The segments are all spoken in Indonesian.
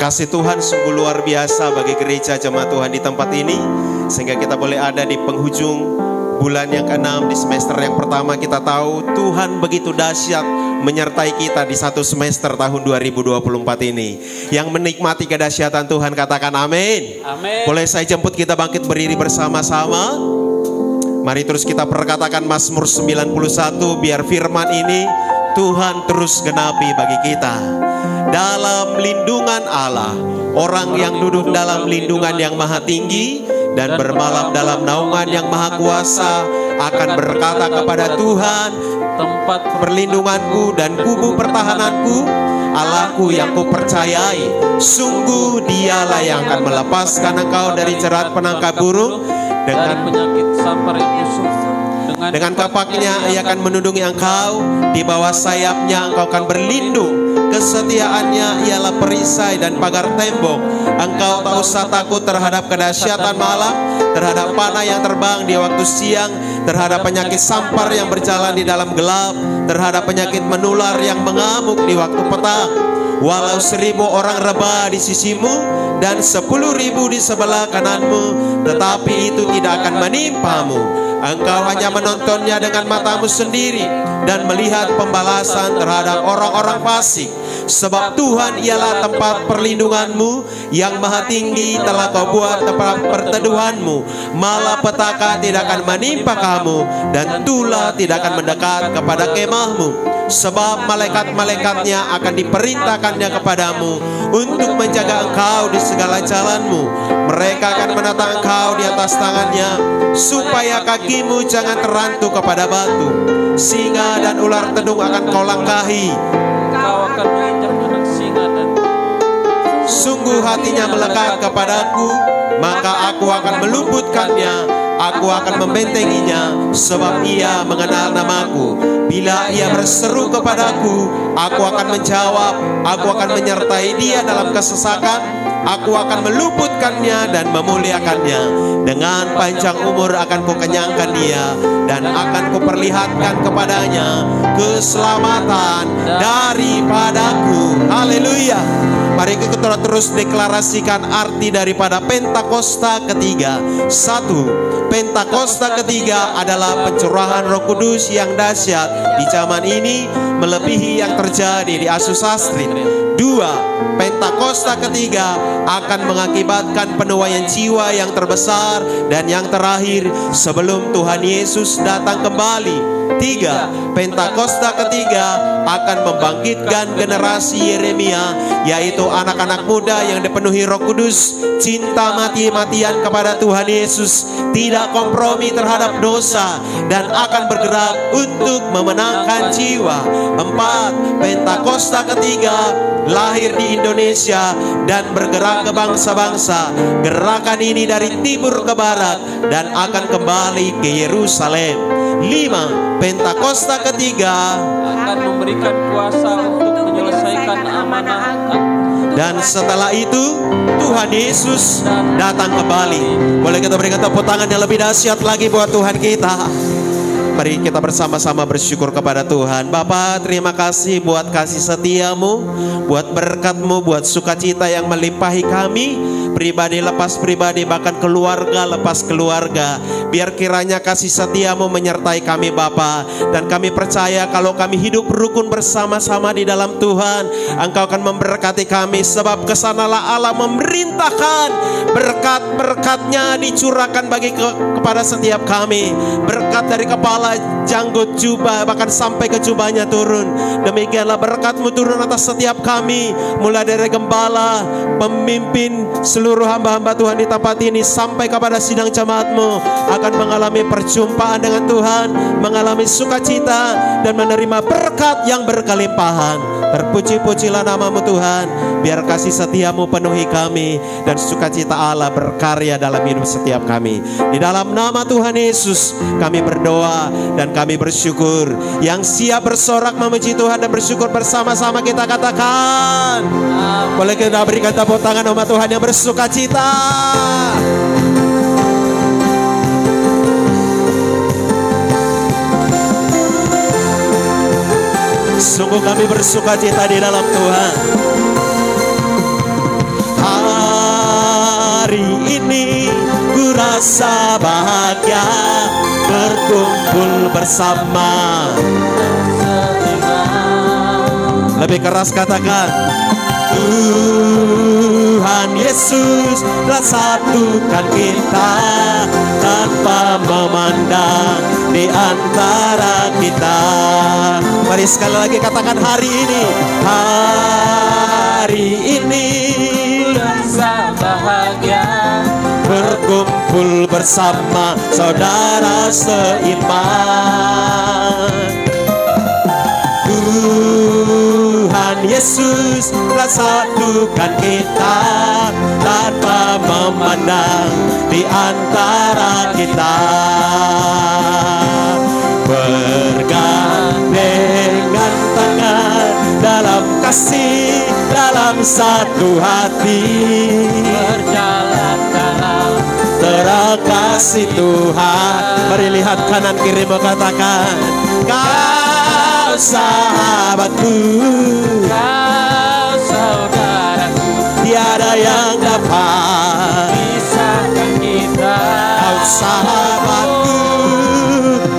Kasih Tuhan sungguh luar biasa bagi gereja jemaat Tuhan di tempat ini, sehingga kita boleh ada di penghujung bulan yang ke-6 di semester yang pertama. Kita tahu Tuhan begitu dahsyat menyertai kita di satu semester tahun 2024 ini. Yang menikmati kedahsyatan Tuhan katakan amin. Amin. Boleh saya jemput kita bangkit berdiri bersama-sama. Mari terus kita perkatakan Mazmur 91, biar firman ini Tuhan terus genapi bagi kita. Dalam lindungan Allah, orang yang duduk dalam lindungan yang maha tinggi dan bermalam dalam naungan yang maha kuasa akan berkata kepada Tuhan, tempat perlindunganku dan kubu pertahananku, Allahku yang kupercayai. Sungguh dialah yang akan melepaskan engkau dari jerat penangkap burung, dengan penyakit sampar yang busuk. Dengan kapaknya ia akan menundungi engkau, di bawah sayapnya engkau akan berlindung. Kesetiaannya ialah perisai dan pagar tembok. Engkau tak usah takut terhadap kedahsyatan malam, terhadap panah yang terbang di waktu siang, terhadap penyakit sampar yang berjalan di dalam gelap, terhadap penyakit menular yang mengamuk di waktu petang. Walau 1000 orang rebah di sisimu dan 10.000 di sebelah kananmu, tetapi itu tidak akan menimpamu. Engkau hanya menontonnya dengan matamu sendiri dan melihat pembalasan terhadap orang-orang fasik. Sebab Tuhan ialah tempat perlindunganmu, yang maha tinggi telah kau buat tempat perteduhanmu. Malapetaka tidak akan menimpa kamu, dan tulah tidak akan mendekat kepada kemahmu. Sebab malaikat-malaikatnya akan diperintahkannya kepadamu untuk menjaga engkau di segala jalanmu. Mereka akan menatang engkau di atas tangannya, supaya kakimu jangan terrantuk kepada batu. Singa dan ular tedung akan kau langkahi. Engkau akan menginjak anak singa dan Sungguh hatinya melekat kepadaku, maka aku akan meluputkannya. Aku akan membentenginya, sebab ia mengenal namaku. Bila ia berseru kepadaku, aku akan menjawab. Aku akan menyertai dia dalam kesesakan. Aku akan meluputkannya dan memuliakannya. Dengan panjang umur akan kukenyangkan dia, dan akan kuperlihatkan kepadanya keselamatan daripadaku. Haleluya. Mari kita terus deklarasikan arti daripada Pentakosta ketiga. 1. Pentakosta ketiga adalah pencurahan Roh Kudus yang dahsyat di zaman ini, melebihi yang terjadi di Asus Astrid. 2. Pentakosta ketiga akan mengakibatkan penuaian jiwa yang terbesar dan yang terakhir sebelum Tuhan Yesus datang kembali. 3. Pentakosta ketiga akan membangkitkan generasi Yeremia, yaitu anak-anak muda yang dipenuhi Roh Kudus, cinta mati-matian kepada Tuhan Yesus, tidak kompromi terhadap dosa, dan akan bergerak untuk memenangkan jiwa. 4. Pentakosta ketiga lahir di Indonesia dan bergerak ke bangsa-bangsa. Gerakan ini dari timur ke barat dan akan kembali ke Yerusalem. 5. Pentakosta ketiga akan memberikan kuasa untuk menyelesaikan amanah. Dan setelah itu Tuhan Yesus datang kembali. Boleh kita berikan tepuk tangan yang lebih dahsyat lagi buat Tuhan kita. Mari kita bersama-sama bersyukur kepada Tuhan. Bapa, terima kasih buat kasih setiamu, buat berkat-Mu, buat sukacita yang melimpahi kami, pribadi lepas pribadi, bahkan keluarga lepas keluarga. Biar kiranya kasih setiamu menyertai kami Bapa. Dan kami percaya kalau kami hidup rukun bersama-sama di dalam Tuhan, Engkau akan memberkati kami. Sebab kesanalah Allah memerintahkan berkat-berkat-Nya dicurahkan bagi kepada setiap kami. Berkat dari kepala, janggut, jubah, bahkan sampai ke jubahnya turun. Demikianlah berkat-Mu turun atas setiap kami, mulai dari gembala, pemimpin, seluruh hamba-hamba Tuhan di tempat ini, sampai kepada sidang jemaat-Mu, akan mengalami perjumpaan dengan Tuhan, mengalami sukacita, dan menerima berkat yang berkelimpahan. Terpuji-pujilah nama-Mu Tuhan. Biar kasih setiamu penuhi kami, dan sukacita Allah berkarya dalam hidup setiap kami. Di dalam nama Tuhan Yesus kami berdoa dan kami bersyukur. Yang siap bersorak memuji Tuhan dan bersyukur bersama-sama kita katakan. Boleh kita berikan tepuk tangan umat Tuhan yang bersukacita. Sungguh kami bersukacita di dalam Tuhan. rasa bahagia berkumpul bersama. Lebih keras katakan, Tuhan Yesus telah satukan kita tanpa memandang di antara kita. Mari sekali lagi katakan, hari ini rasa bahagia berkumpul bersama saudara seiman. Tuhan Yesus telah satukan kita tanpa memandang di antara kita. Bergandengan tangan dalam kasih, dalam satu hati, berjalan dalam terang kasih Tuhan. Mari lihat kanan kiri katakan, kau sahabatku, kau saudaraku, tiada yang dapat pisahkan kita. Kau sahabatku,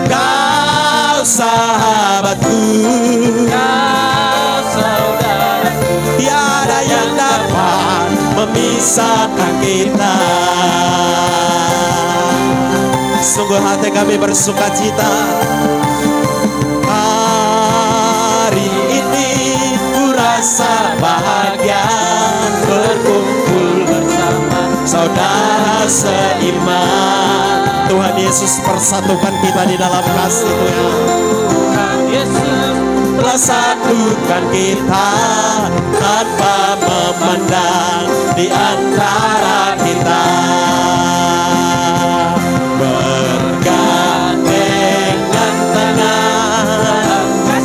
kau sahabatku, Kau saudaraku, tiada yang dapat memisahkan kita. Sungguh hati kami bersuka cita, hari ini ku rasa bahagia berkumpul bersama saudara seiman. Tuhan Yesus persatukan kita di dalam kasih Tuhan. Tuhan Yesus Telah satukan kita tanpa memandang di antara kita. Bergandengan tangan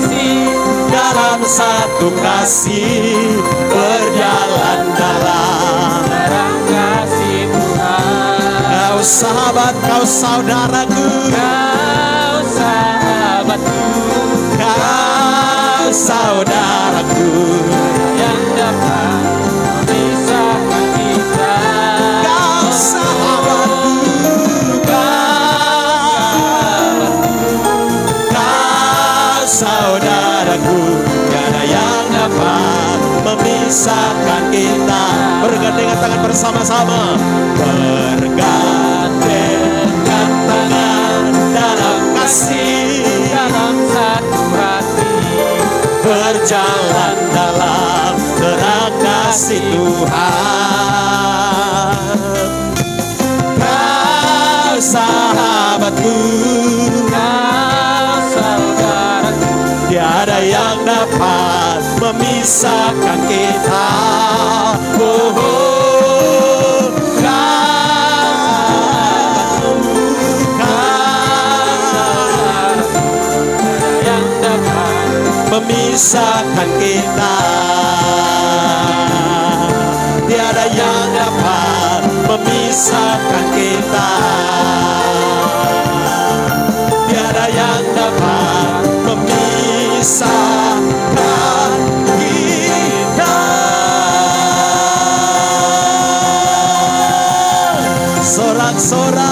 dalam satu kasih, berjalan dalam terang kasih Tuhan. kau sahabat, kau saudaraku, Kau sahabatku kau saudaraku, yang dapat memisahkan kita. kau sahabatku, kau saudaraku, tiada yang dapat memisahkan kita. Bergandengan tangan bersama-sama, bergandengan tangan dalam kasih, Dalam satu hati, berjalan dalam terang kasih Tuhan. Kau sahabatku, kau saudaraku, tiada yang dapat memisahkan kita. Oh, oh, yang dapat memisahkan kita. Tiada yang dapat memisahkan kita. Tiada yang dapat memisahkan kita.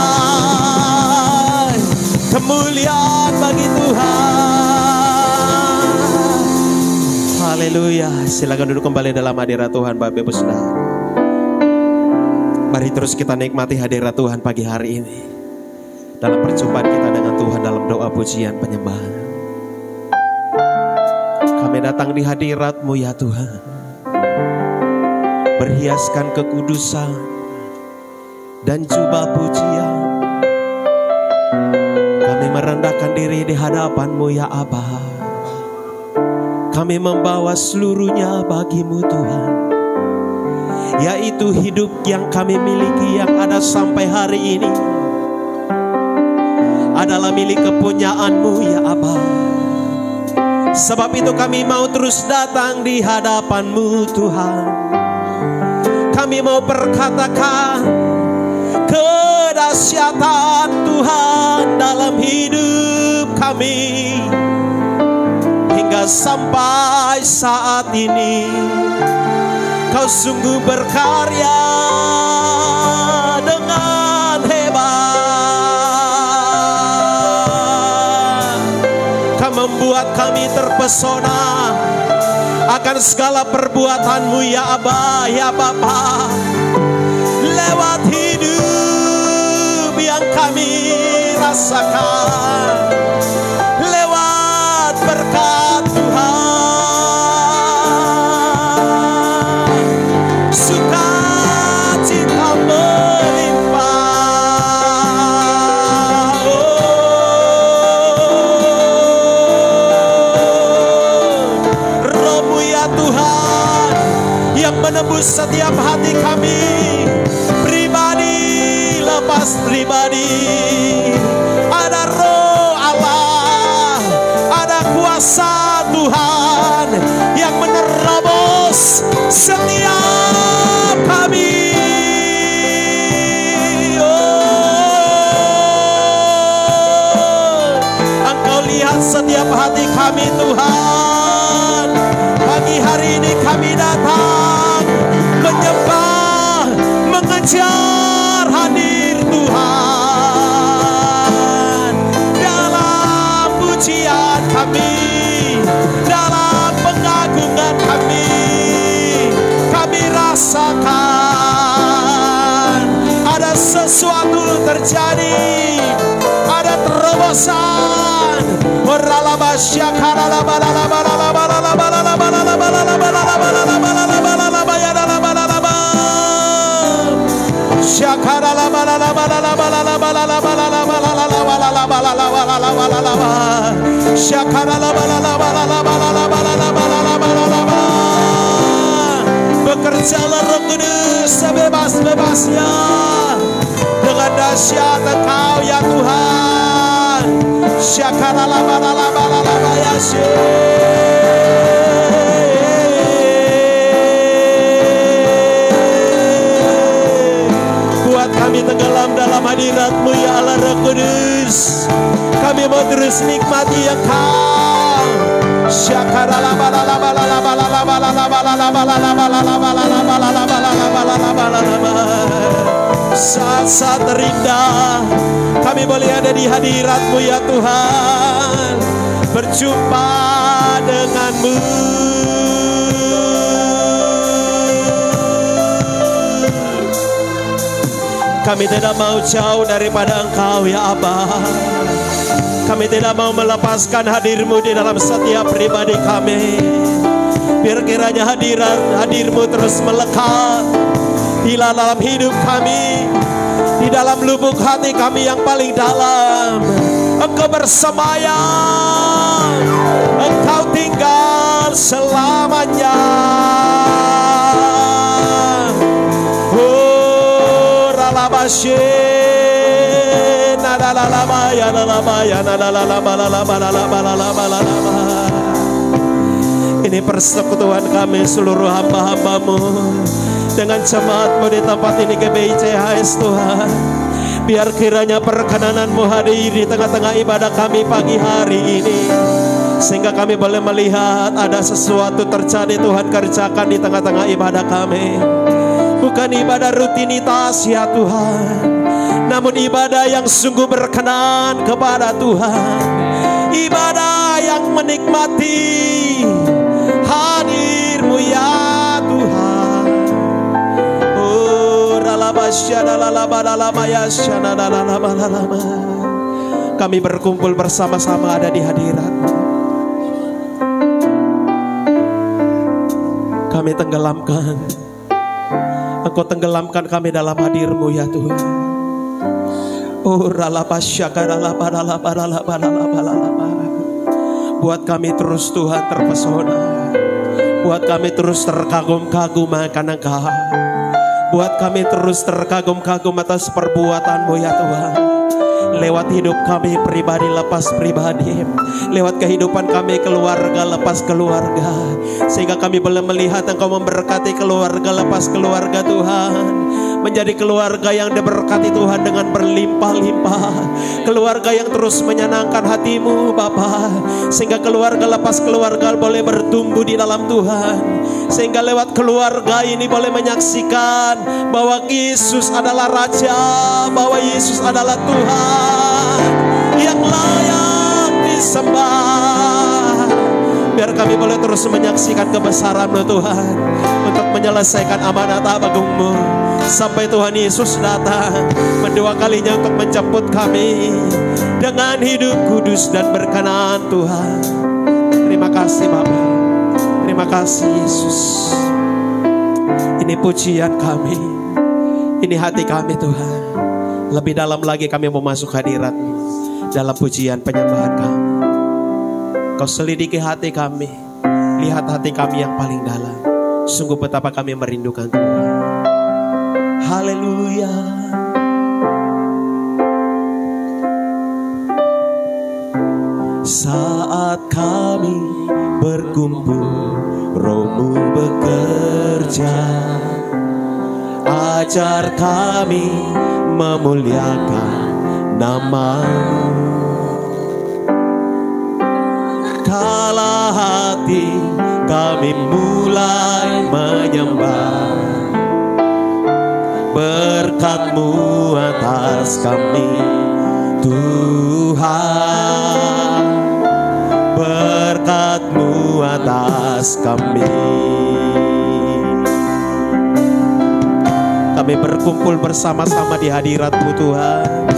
Sorak-sorai kemuliaan bagi Tuhan. Haleluya. Silakan duduk kembali dalam hadirat Tuhan, Bapak Ibu Saudara. Mari terus kita nikmati hadirat Tuhan pagi hari ini, dalam perjumpaan kita dengan Tuhan dalam doa pujian penyembahan. Kami datang di hadirat-Mu ya Tuhan, berhiaskan kekudusan dan jubah pujian. Kami merendahkan diri di hadapan-Mu ya Aba. Kami membawa seluruhnya bagi-Mu Tuhan, yaitu hidup yang kami miliki yang ada sampai hari ini adalah milik kepunyaan-Mu ya Aba. Sebab itu kami mau terus datang di hadapan-Mu Tuhan. Kami mau perkatakan kedahsyatan Tuhan dalam hidup kami. Hingga sampai saat ini Kau sungguh berkarya dengan hebat. terpesona akan segala perbuatan-Mu ya Aba, ya Bapa. Lewat hidup yang kami rasakan, lewat berkat Tuhan, sukacita melimpah. Roh-Mu ya Tuhan yang menebus setiap hati kami, pribadi lepas pribadi. Ada Roh Allah, ada kuasa Tuhan yang menerobos setiap kami. Engkau lihat setiap hati kami Tuhan. Pagi hari ini kami datang menyembah, mengejar hadir Tuhan dalam pujian kami, dalam pengagungan kami. Kami rasakan ada sesuatu terjadi, ada terobosan. Bekerjalah Roh Kudus sebebas-bebasnya dengan dahsyat Engkau ya Tuhan. Buat kami tenggelam dalam hadirat-Mu ya Allah Roh Kudus. Kami mau terus nikmati Engkau. Saat-saat terindah kami boleh ada di hadirat-Mu ya Tuhan, berjumpa dengan-Mu. Kami tidak mau jauh daripada Engkau ya Aba. Kami tidak mau melepaskan hadir-Mu di dalam setiap pribadi kami. Biar kiranya hadir-Mu terus melekat di dalam hidup kami, di dalam lubuk hati kami yang paling dalam. Engkau bersemayam, Engkau tinggal selamanya. Oh, ralabashe. Ini persekutuan kami seluruh hamba-hamba-Mu dengan jemaat-Mu di tempat ini GBICHS Tuhan. Biar kiranya perkenanan-Mu hadir di tengah-tengah ibadah kami pagi hari ini, sehingga kami boleh melihat ada sesuatu terjadi Tuhan kerjakan di tengah-tengah ibadah kami. Bukan ibadah rutinitas ya Tuhan, namun ibadah yang sungguh berkenan kepada Tuhan. Ibadah yang menikmati hadir-Mu ya Tuhan. Oh, kami berkumpul bersama-sama ada di hadirat-Mu. Kami tenggelamkan, Engkau tenggelamkan kami dalam hadir-Mu ya Tuhan. Oh, buat kami terus Tuhan terpesona, buat kami terus terkagum-kagum akan Engkau, buat kami terus terkagum-kagum atas perbuatan-Mu ya Tuhan. Lewat hidup kami pribadi lepas pribadi, lewat kehidupan kami keluarga lepas keluarga, sehingga kami boleh melihat Engkau memberkati keluarga lepas keluarga Tuhan, menjadi keluarga yang diberkati Tuhan dengan berlimpah-limpah, keluarga yang terus menyenangkan hati-Mu Bapa, sehingga keluarga lepas keluarga boleh bertumbuh di dalam Tuhan, sehingga lewat keluarga ini boleh menyaksikan bahwa Yesus adalah Raja, bahwa Yesus adalah Tuhan yang layak disembah. Biar kami boleh terus menyaksikan kebesaran-Mu Tuhan, untuk menyelesaikan amanat Agung-Mu sampai Tuhan Yesus datang kedua kalinya untuk menjemput kami dengan hidup kudus dan berkenan Tuhan. Terima kasih Bapa, terima kasih Yesus. Ini pujian kami, ini hati kami Tuhan. Lebih dalam lagi kami mau masuk hadirat-Mu dalam pujian penyembahan kami. Kau selidiki hati kami, lihat hati kami yang paling dalam. Sungguh betapa kami merindukan Tuhan. Haleluya. Saat kami berkumpul, Roh-Mu bekerja. Ajar kami memuliakan nama-Mu. Kala hati kami mulai menyembah, berkat-Mu atas kami Tuhan, berkat-Mu atas kami. Kami berkumpul bersama-sama di hadirat-Mu Tuhan.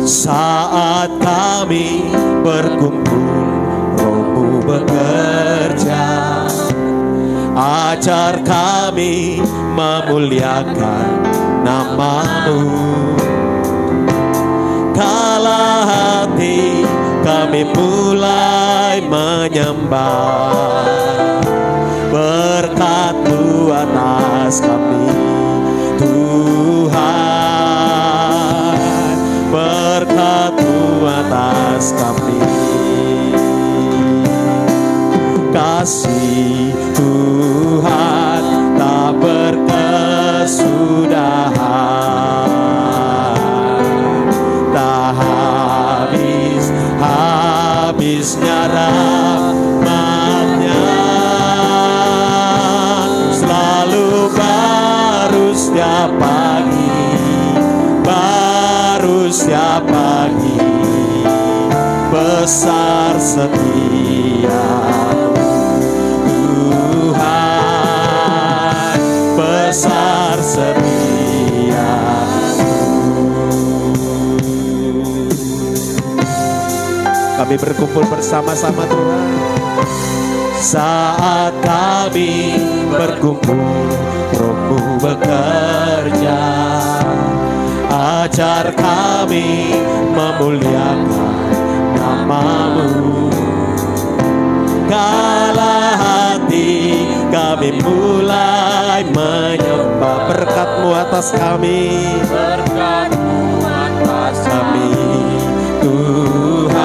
Saat kami berkumpul, Roh-Mu bekerja. Ajar kami memuliakan nama-Mu. Kala hati kami mulai menyembah, berkat-Mu atas kami Tuhan, berkat-Mu atas kami. Kasih Tuhan tak berkesudahan, tak habisnya rahmat-Nya, selalu baru setiap pagi, baru setiap pagi, besar setia Tuhan, besar setia. Kami berkumpul bersama-sama Tuhan. Saat kami berkumpul, Roh-Mu bekerja. Ajar kami memuliakan nama-Mu. Kala hati kami mulai menyembah, berkat-Mu atas kami, berkat-Mu atas kami Tuhan,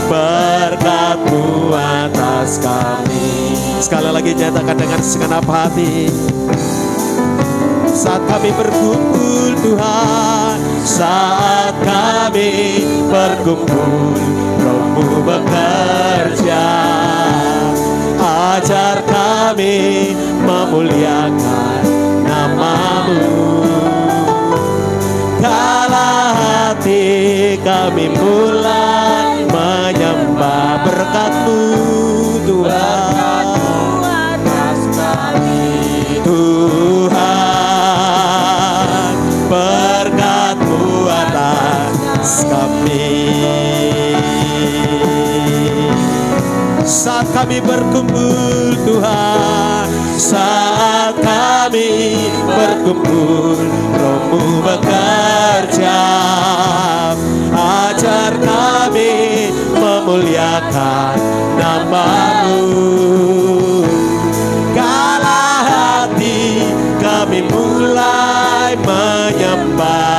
berkat-Mu atas kami. Sekali lagi nyatakan dengan segenap hati. Saat kami berkumpul Tuhan, saat kami berkumpul, Roh-Mu bekerja. Ajar kami memuliakan nama-Mu. Kala hati kami mulai menyembah, berkat-Mu Tuhan, Tuhan, berkat-Mu atas kami. Saat kami berkumpul Tuhan, saat kami berkumpul, Roh-Mu bekerja. Ajar kami memuliakan nama-Mu. Kala hati kami mulai menyembah,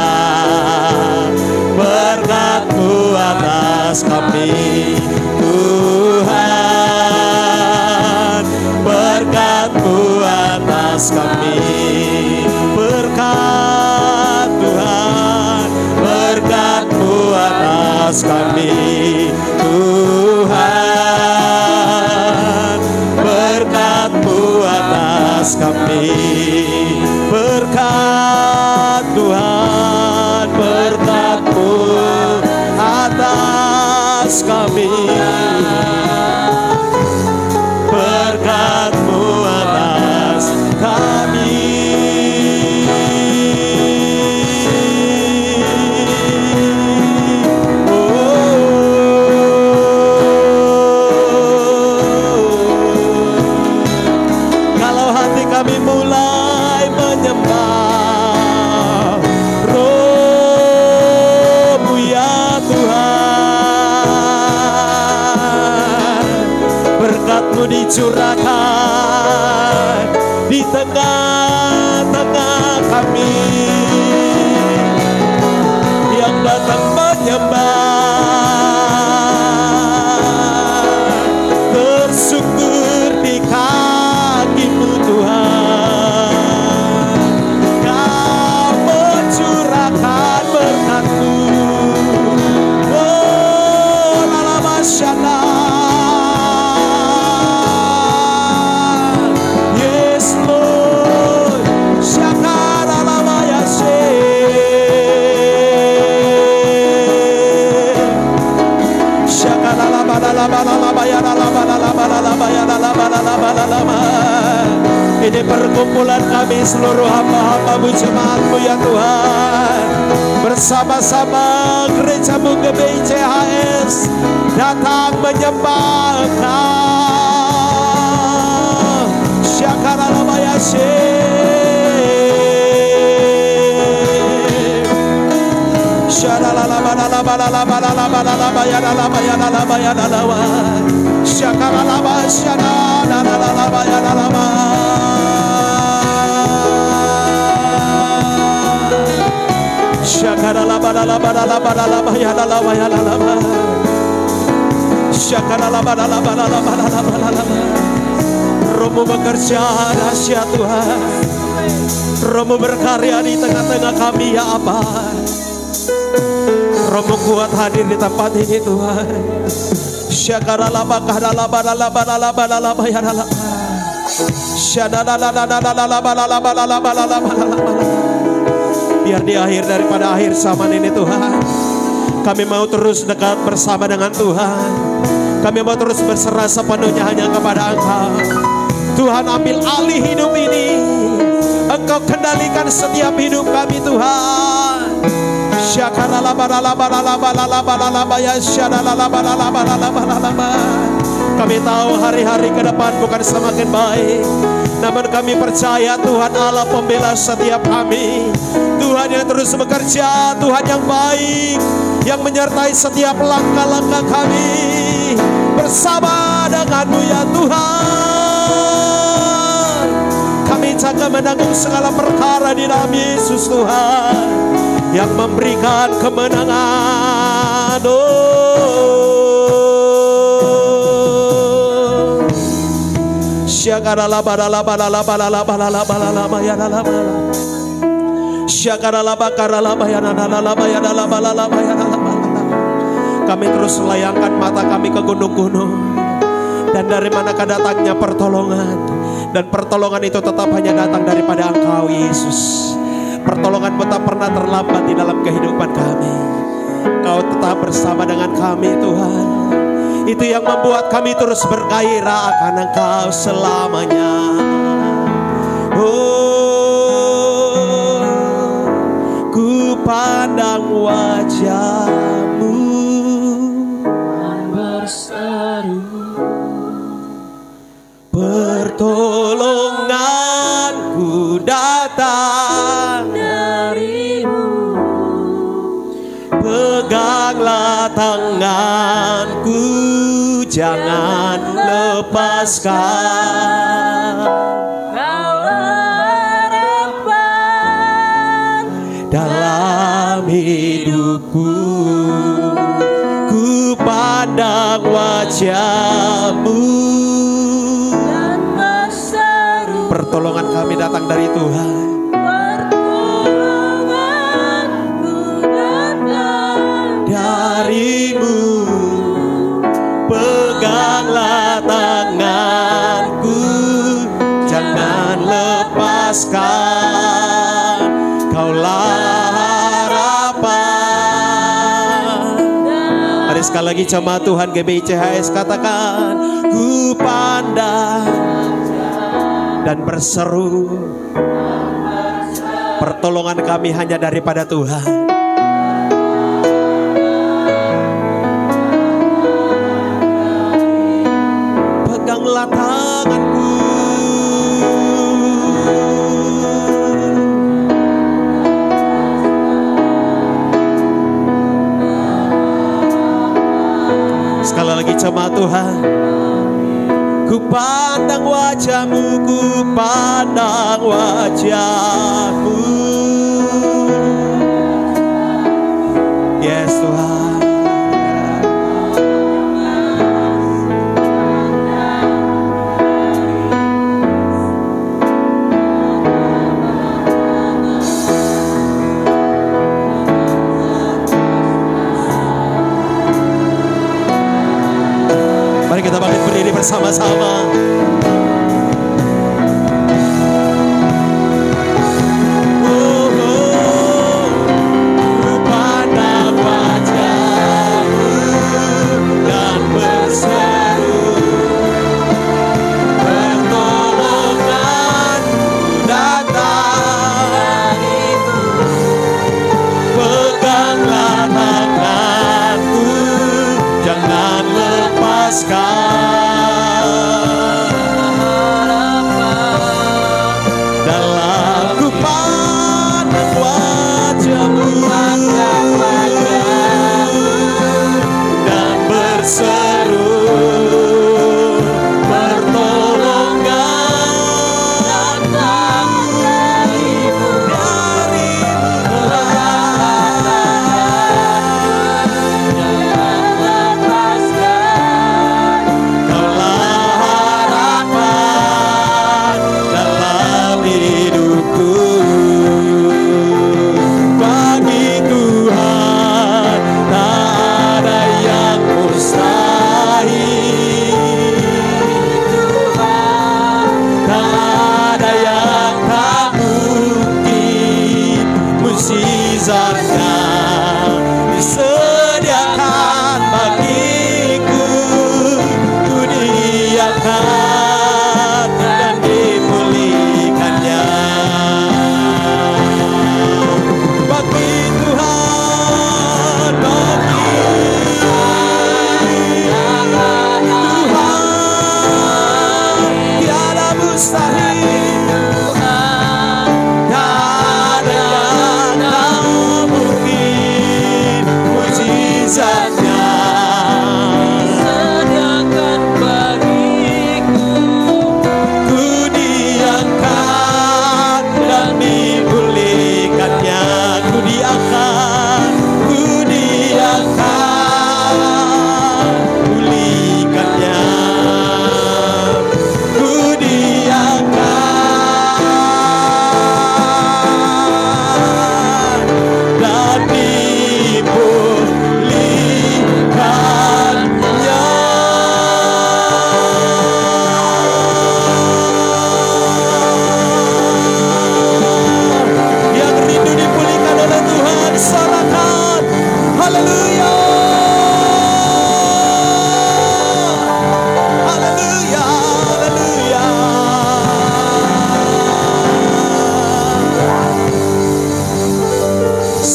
berkat-Mu atas kami Tuhan, berkat-Mu atas kami. Berkat Tuhan, berkat-Mu atas kami Tuhan, berkat-Mu atas kami. Berkat Tuhan, berkat-Mu atas kami. kami mulai menyembah Roh-Mu ya Tuhan. Berkat-Mu dicurahkan di tengah-tengah kami yang datang menyembah, tersungkur di kaki-Mu Tuhan. Kau mencurahkan berkat-Mu, oh lalabasyana. Yes Lord, Shakarabayashe. Ini perkumpulan kami seluruh hamba-hamba-Mu, jemaat-Mu ya Tuhan. Bersama-sama gereja-Mu GBI CHS datang menyembah Engkau. Syakaralabayashe. Roh-Mu bekerja dahsyat Tuhan. Roh-Mu berkarya di tengah-tengah kami ya Abba. Roh-Mu kuat hadir di tempat ini Tuhan. Biar di akhir daripada akhir zaman ini Tuhan, kami mau terus dekat bersama dengan Tuhan. Kami mau terus berserah sepenuhnya hanya kepada Engkau. Tuhan, ambil alih hidup ini. Engkau kendalikan setiap hidup kami Tuhan. Kami tahu hari-hari ke depan bukan semakin baik, namun kami percaya Tuhan Allah pembela setiap kami. Tuhan yang terus bekerja, Tuhan yang baik, yang menyertai setiap langkah-langkah kami. Bersama dengan-Mu ya Tuhan, kami jaga menanggung segala perkara di dalam Yesus Tuhan, yang memberikan kemenangan. Kami terus melayangkan mata kami ke gunung-gunung, dan dari manakah datangnya pertolongan, dan pertolongan itu tetap hanya datang daripada Engkau Yesus. Pertolongan-Mu tak pernah terlambat di dalam kehidupan kami. Kau tetap bersama dengan kami Tuhan. Itu yang membuat kami terus bergairah akan Engkau selamanya. Oh, ku pandang wajah-Mu berseru, pertolonganku datang dari-Mu. Peganglah tanganku, jangan lepaskan. Kau harapan dalam hidupku. Ku pandang wajah-Mu dan berseru. Pertolongan kami datang dari Tuhan. Dari-Mu, peganglah tanganku, jangan lepaskan. Kaulah harapan. Mari sekali lagi jemaat Tuhan GBI CHS katakan, ku pandang dan berseru. Pertolongan kami hanya daripada Tuhan. Peganglah tanganku, Tuhan. Ku pandang wajah-Mu, ku pandang wajah-Mu. Yes Tuhan. Mari kita bangkit berdiri bersama-sama.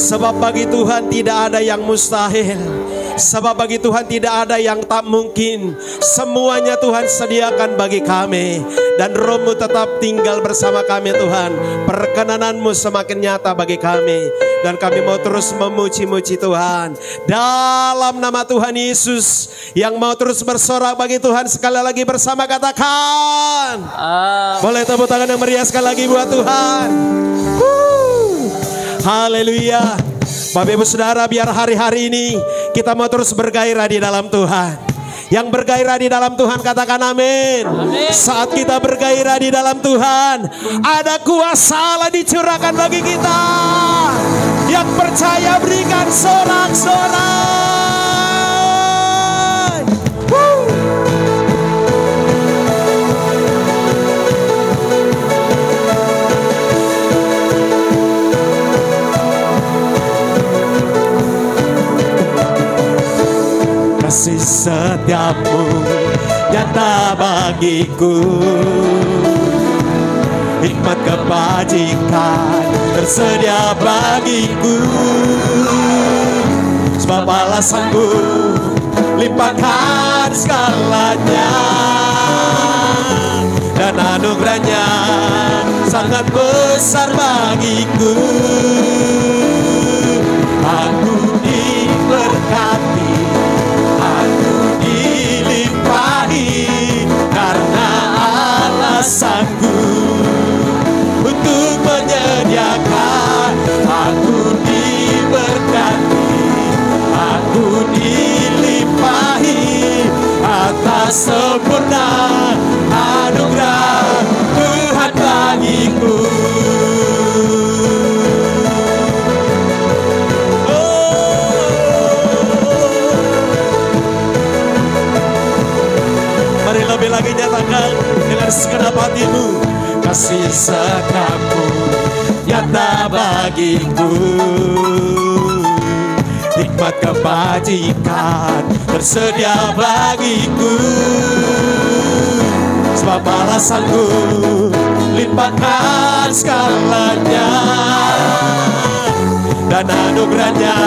Sebab bagi Tuhan tidak ada yang mustahil. Sebab bagi Tuhan tidak ada yang tak mungkin. Semuanya Tuhan sediakan bagi kami. Dan Roh-Mu tetap tinggal bersama kami Tuhan. Perkenanan-Mu semakin nyata bagi kami. Dan kami mau terus memuji-muji Tuhan. Dalam nama Tuhan Yesus. Yang mau terus bersorak bagi Tuhan, sekali lagi bersama katakan. Boleh tepuk tangan yang meriah sekali lagi buat Tuhan. Haleluya. Bapak Ibu Saudara, biar hari-hari ini kita mau terus bergairah di dalam Tuhan. Yang bergairah di dalam Tuhan katakan amin. Amin. Saat kita bergairah di dalam Tuhan, ada kuasa Allah dicurahkan bagi kita. Yang percaya berikan sorak-sorai. Kasih setiamu nyata bagiku, hikmat kebajikan tersedia bagiku. Sebab alasanku limpahkan segalanya, dan anugerahnya sangat besar bagiku. Aku diberkati, aku dilimpahkan dengan segenap hatimu. Kasih setiamu nyata bagiku, hikmat kebajikan tersedia bagiku. Sebab balasanku limpahkan segalanya, dan anugerahnya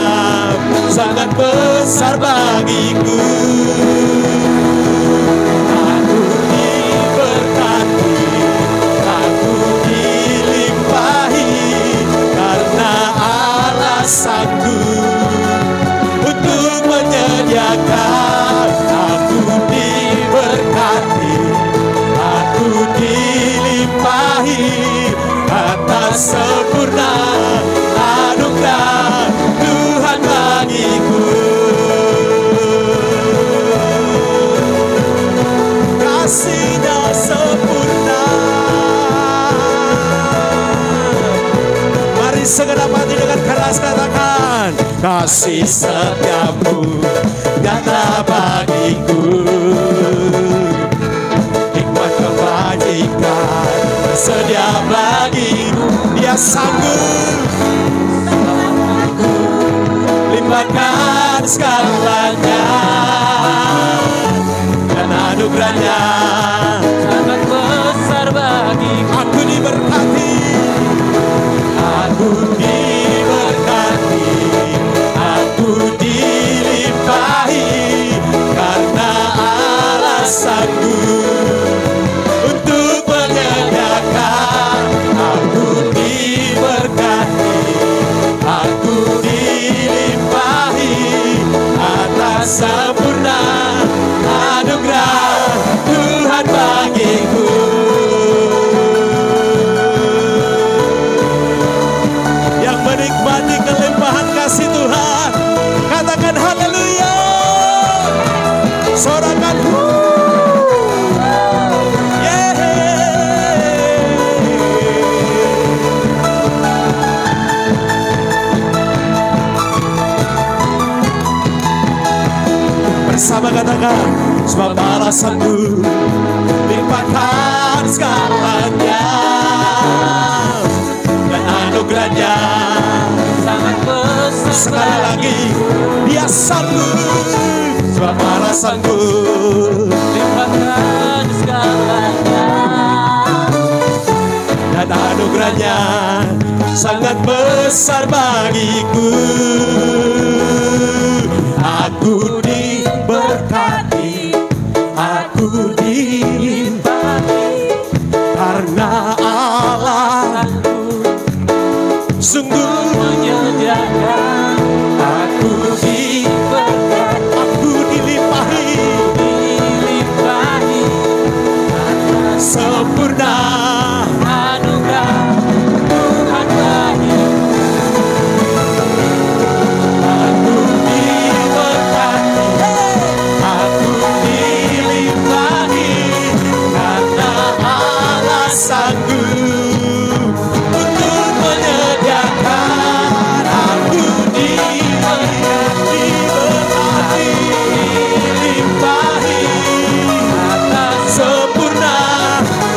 sangat besar bagiku. Aku diberkati, aku dilimpahi, karena Allah sanggup untuk menyediakan. Aku diberkati, aku dilimpahi atas sempurna anugerah Tuhan bagiku. Kasih-Nya sempurna. Mari segenap hati dengan keras katakan, kasih setiamu nyata bagiku, hikmat kebajikan tersedia bagiku. Dia sanggup limpahkan segalanya, dan anugerahnya sangat besar bagiku. aku diberkati, aku diberkati, aku dilimpahi, karena Allah sanggup untuk menyediakan. Aku diberkati, aku dilimpahi atas sempurna anugerah Tuhan bagiku. Yang menikmati kelimpahan kasih Tuhan, katakan haleluya. Sorakan bersama katakan, sebab balasanku limpahkan segalanya, dan anugerahnya Sangat besar. sekali lagi Dia sanggup. Sebab balasanku Limpahkan segalanya, dan anugerahnya sangat besar bagiku. Aku diberkati, aku dilimpahi, karena Allah sungguh menyediakan. aku Diberkati, aku dilimpahi dilimpahi sempurna. anugerah Tuhan bagiku. Aku diberkati, aku dilimpahi, karena Allah sanggup untuk menyediakan. Aku diberkati, dilimpahi Atas sempurna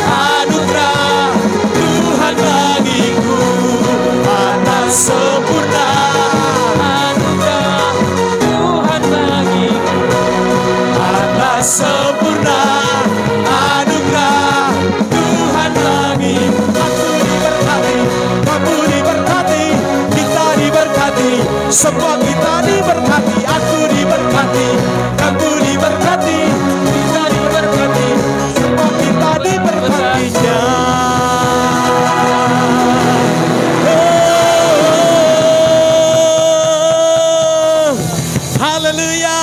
anugerah Tuhan bagiku. Atas sempurna anugerah Tuhan bagiku. atas sempurna anugerah Tuhan bagi. Aku diberkati, kamu diberkati, kita diberkati, semua kita diberkati. Aku diberkati, kamu diberkati, kita diberkati, semua kita diberkatinya. Oh, haleluya.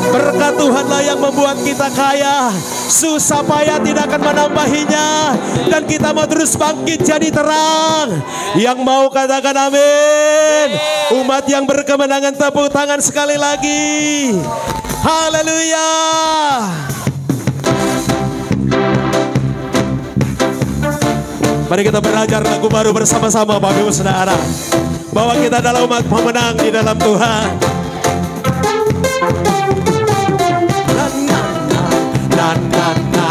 Berkat Tuhanlah yang membuat kita kaya, susah payah tidak akan menambahinya, dan kita mau terus bangkit jadi terang. Yang mau katakan amin. Umat yang berkemenangan tepuk tangan sekali lagi. Haleluya. Mari kita belajar lagu baru bersama-sama Bapak Ibu Saudara, bahwa kita adalah umat pemenang di dalam Tuhan. Na na na na na na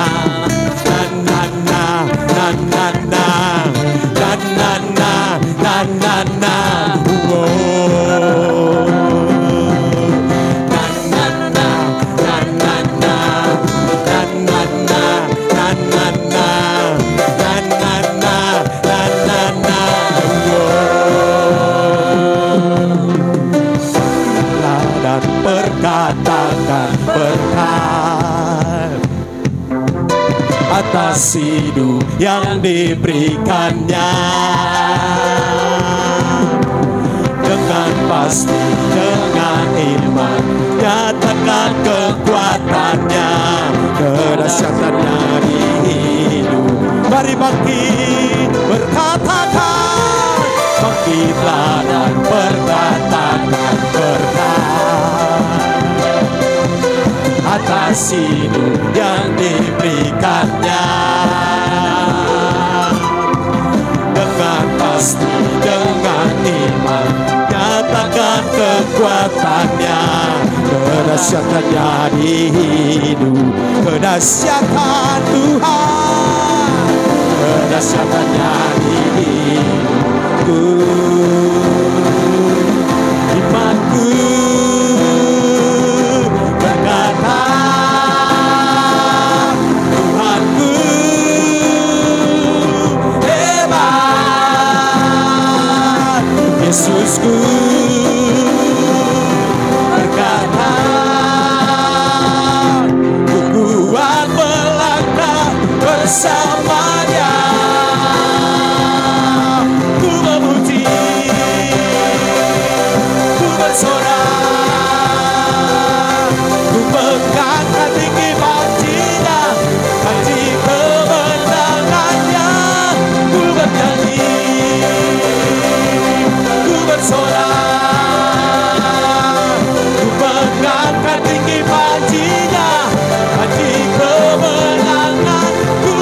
Perkatakan berkat atas hidup yang diberikannya. Dengan pasti, dengan iman, nyatakan kekuatannya, kedahsyatannya di hidup. Mari bangkit, berkatakan, bangkitlah dan berkatakan berkat atas hidup yang diberikannya. Dengan pasti, dengan iman, nyatakan kekuatannya, kedahsyatannya di hidup. Kedahsyatan Tuhan, kedahsyatannya di hidupku. Imanku berkata, Tuhanku hebat, Yesusku berkata, ku kuat melangkah bersamanya. Ku memuji, ku bersorak, ku mengangkat tinggi panjinya, panji kemenangannya. Ku bernyanyi, ku bersorak, ku mengangkat tinggi panjinya, panji kemenanganku.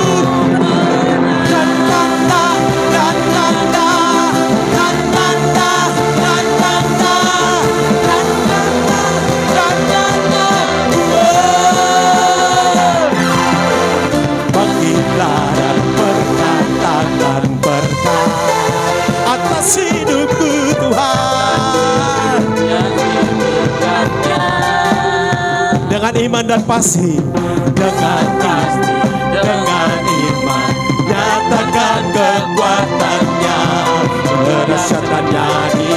Bangkitlah dan berkatakan berkat atas hidupku Tuhan. Dengan iman dan pasti, dengan iman, nyatakan kekuatannya, kedahsyatannya di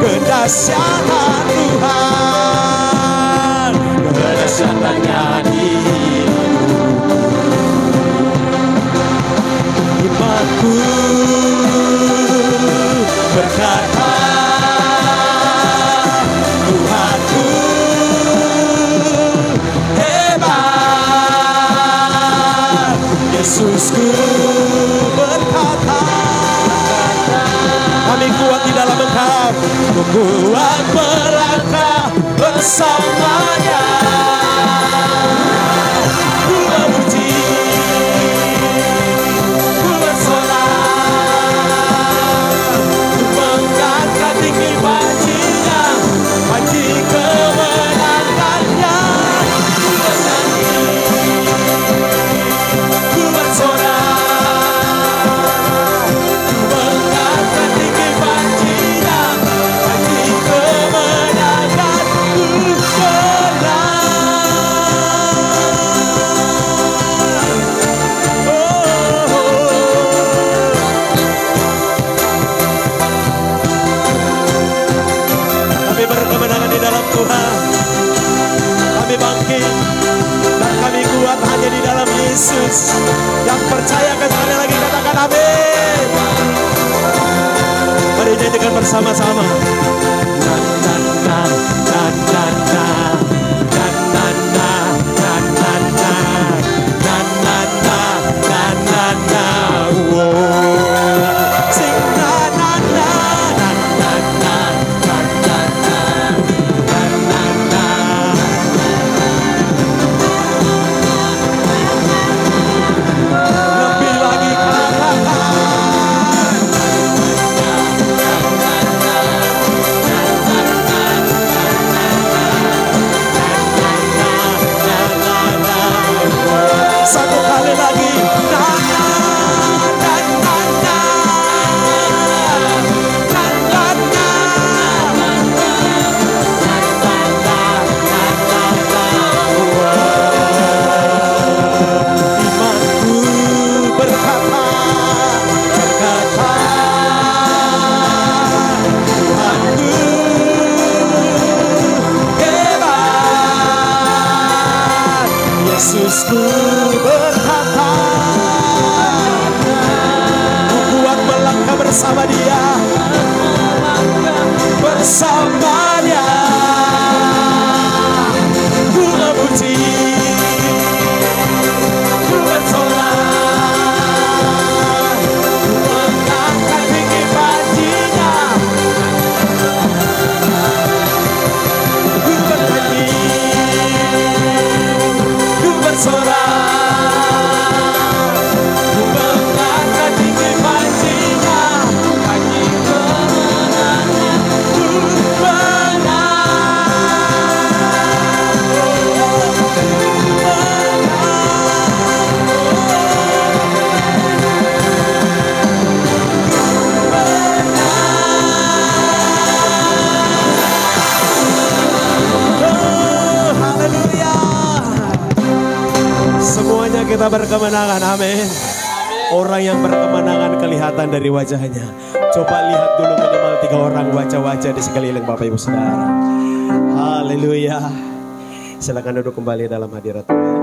kedahsyatan Tuhan, kedahsyatannya di imanku berkata, Tuhanku hebat, Yesusku berkata, kami kuat di dalam Engkau, ku kuat melangkah bersamanya. Ku memuji, ku bersorak, ku mengangkat tinggi panjinya, panji kemenangannya. Ku bernyanyi, ku bersorak, ku mengangkat tinggi panjinya, panji kemenanganku benar. Kami berkemenangan di dalam Tuhan. Kami bangkit dan kami kuat hanya di dalam Yesus. Yang percaya sekali lagi katakan amin. Mari nyanyikan bersama-sama. Na na na na na na na na na na na na na na na na na. Sing na na na na na na na na na na na. Lebih lagi katakan bersama Dia, bersamanya. Ku memuji, ku bersorak, ku mengangkat tinggi panjinya, ku bernyanyi, ku bersorak, ku mengangkat tinggi panjinya, panji kemenangan, ku menang. Haleluya. Semuanya kita berkemenangan, amin. Orang yang berkemenangan kelihatan dari wajahnya. Coba lihat dulu minimal 3 orang wajah-wajah di sekeliling Bapak Ibu Saudara. Haleluya. Silakan duduk kembali dalam hadirat Tuhan.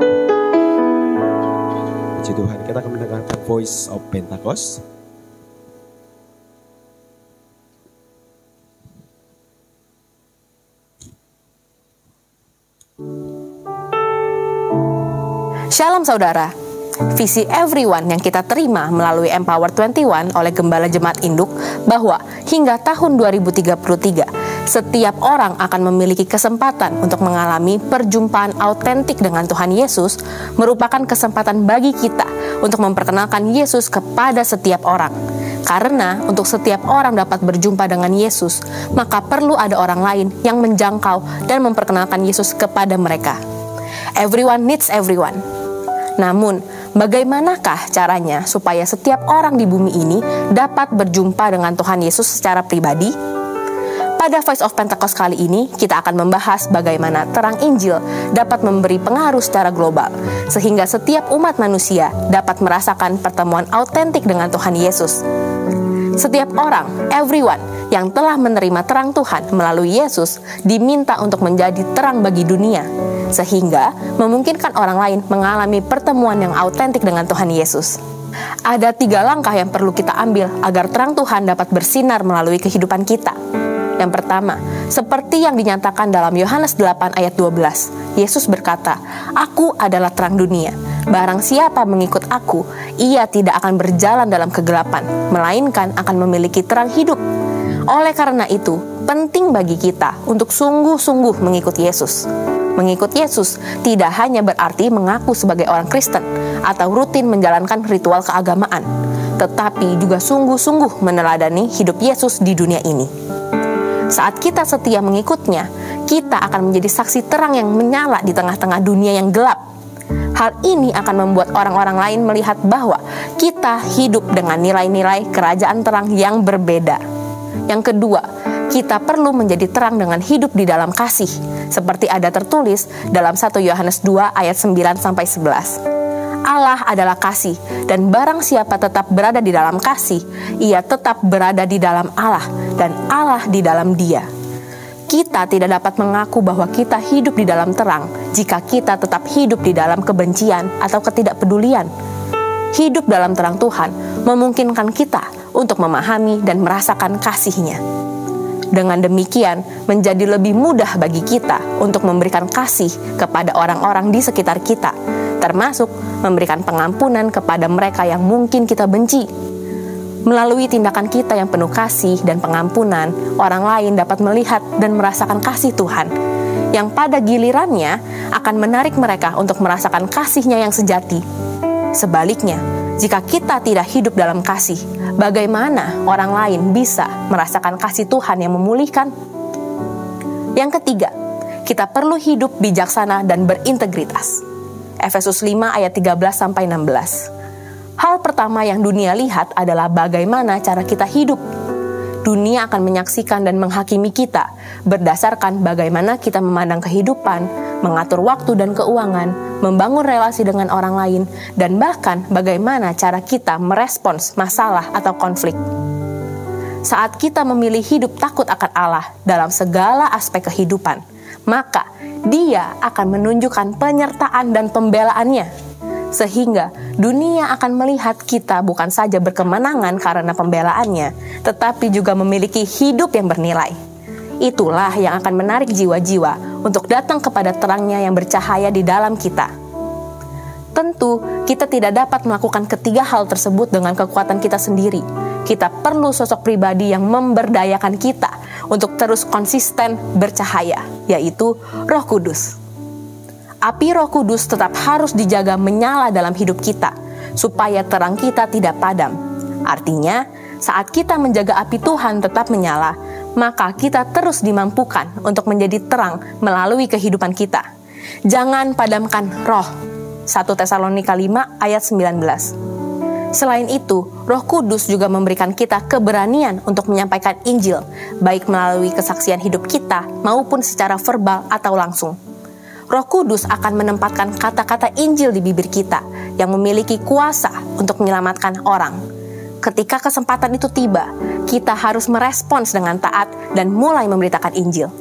Puji Tuhan, kita akan mendengarkan Voice of Pentecost. Shalom saudara, visi everyone yang kita terima melalui Empower 21 oleh Gembala Jemaat Induk bahwa hingga tahun 2033, setiap orang akan memiliki kesempatan untuk mengalami perjumpaan autentik dengan Tuhan Yesus merupakan kesempatan bagi kita untuk memperkenalkan Yesus kepada setiap orang. Karena untuk setiap orang dapat berjumpa dengan Yesus, maka perlu ada orang lain yang menjangkau dan memperkenalkan Yesus kepada mereka. Everyone needs everyone. Namun, bagaimanakah caranya supaya setiap orang di bumi ini dapat berjumpa dengan Tuhan Yesus secara pribadi? Pada Voice of Pentecost kali ini, kita akan membahas bagaimana terang Injil dapat memberi pengaruh secara global, sehingga setiap umat manusia dapat merasakan pertemuan autentik dengan Tuhan Yesus. Setiap orang, everyone, yang telah menerima terang Tuhan melalui Yesus, diminta untuk menjadi terang bagi dunia, sehingga memungkinkan orang lain mengalami pertemuan yang autentik dengan Tuhan Yesus. Ada 3 langkah yang perlu kita ambil agar terang Tuhan dapat bersinar melalui kehidupan kita. Yang pertama, seperti yang dinyatakan dalam Yohanes 8 ayat 12, Yesus berkata, "Aku adalah terang dunia. Barang siapa mengikut aku, ia tidak akan berjalan dalam kegelapan, melainkan akan memiliki terang hidup." Oleh karena itu, penting bagi kita untuk sungguh-sungguh mengikut Yesus. Mengikut Yesus tidak hanya berarti mengaku sebagai orang Kristen atau rutin menjalankan ritual keagamaan, tetapi juga sungguh-sungguh meneladani hidup Yesus di dunia ini. Saat kita setia mengikutnya, kita akan menjadi saksi terang yang menyala di tengah-tengah dunia yang gelap. Hal ini akan membuat orang-orang lain melihat bahwa kita hidup dengan nilai-nilai kerajaan terang yang berbeda. Yang kedua, kita perlu menjadi terang dengan hidup di dalam kasih, seperti ada tertulis dalam 1 Yohanes 2 ayat 9-11. Allah adalah kasih, dan barang siapa tetap berada di dalam kasih, ia tetap berada di dalam Allah, dan Allah di dalam dia. Kita tidak dapat mengaku bahwa kita hidup di dalam terang jika kita tetap hidup di dalam kebencian atau ketidakpedulian. Hidup dalam terang Tuhan memungkinkan kita untuk memahami dan merasakan kasih-Nya. Dengan demikian, menjadi lebih mudah bagi kita untuk memberikan kasih kepada orang-orang di sekitar kita, termasuk memberikan pengampunan kepada mereka yang mungkin kita benci. Melalui tindakan kita yang penuh kasih dan pengampunan, orang lain dapat melihat dan merasakan kasih Tuhan, yang pada gilirannya akan menarik mereka untuk merasakan kasih-Nya yang sejati. Sebaliknya, jika kita tidak hidup dalam kasih, bagaimana orang lain bisa merasakan kasih Tuhan yang memulihkan? Yang ketiga, kita perlu hidup bijaksana dan berintegritas. Efesus 5 ayat 13-16. Hal pertama yang dunia lihat adalah bagaimana cara kita hidup. Dunia akan menyaksikan dan menghakimi kita berdasarkan bagaimana kita memandang kehidupan, mengatur waktu dan keuangan, membangun relasi dengan orang lain, dan bahkan bagaimana cara kita merespons masalah atau konflik. Saat kita memilih hidup takut akan Allah dalam segala aspek kehidupan, maka Dia akan menunjukkan penyertaan dan pembelaannya. sehingga dunia akan melihat kita bukan saja berkemenangan karena pembelaannya, tetapi juga memiliki hidup yang bernilai. Itulah yang akan menarik jiwa-jiwa untuk datang kepada terangnya yang bercahaya di dalam kita. Tentu, kita tidak dapat melakukan ketiga hal tersebut dengan kekuatan kita sendiri. Kita perlu sosok pribadi yang memberdayakan kita untuk terus konsisten bercahaya, yaitu Roh Kudus. Api Roh Kudus tetap harus dijaga menyala dalam hidup kita, supaya terang kita tidak padam. Artinya, saat kita menjaga api Tuhan tetap menyala, maka kita terus dimampukan untuk menjadi terang melalui kehidupan kita. Jangan padamkan roh. 1 Tesalonika 5 ayat 19. Selain itu, Roh Kudus juga memberikan kita keberanian untuk menyampaikan Injil, baik melalui kesaksian hidup kita maupun secara verbal atau langsung. Roh Kudus akan menempatkan kata-kata Injil di bibir kita yang memiliki kuasa untuk menyelamatkan orang. Ketika kesempatan itu tiba, kita harus merespons dengan taat dan mulai memberitakan Injil.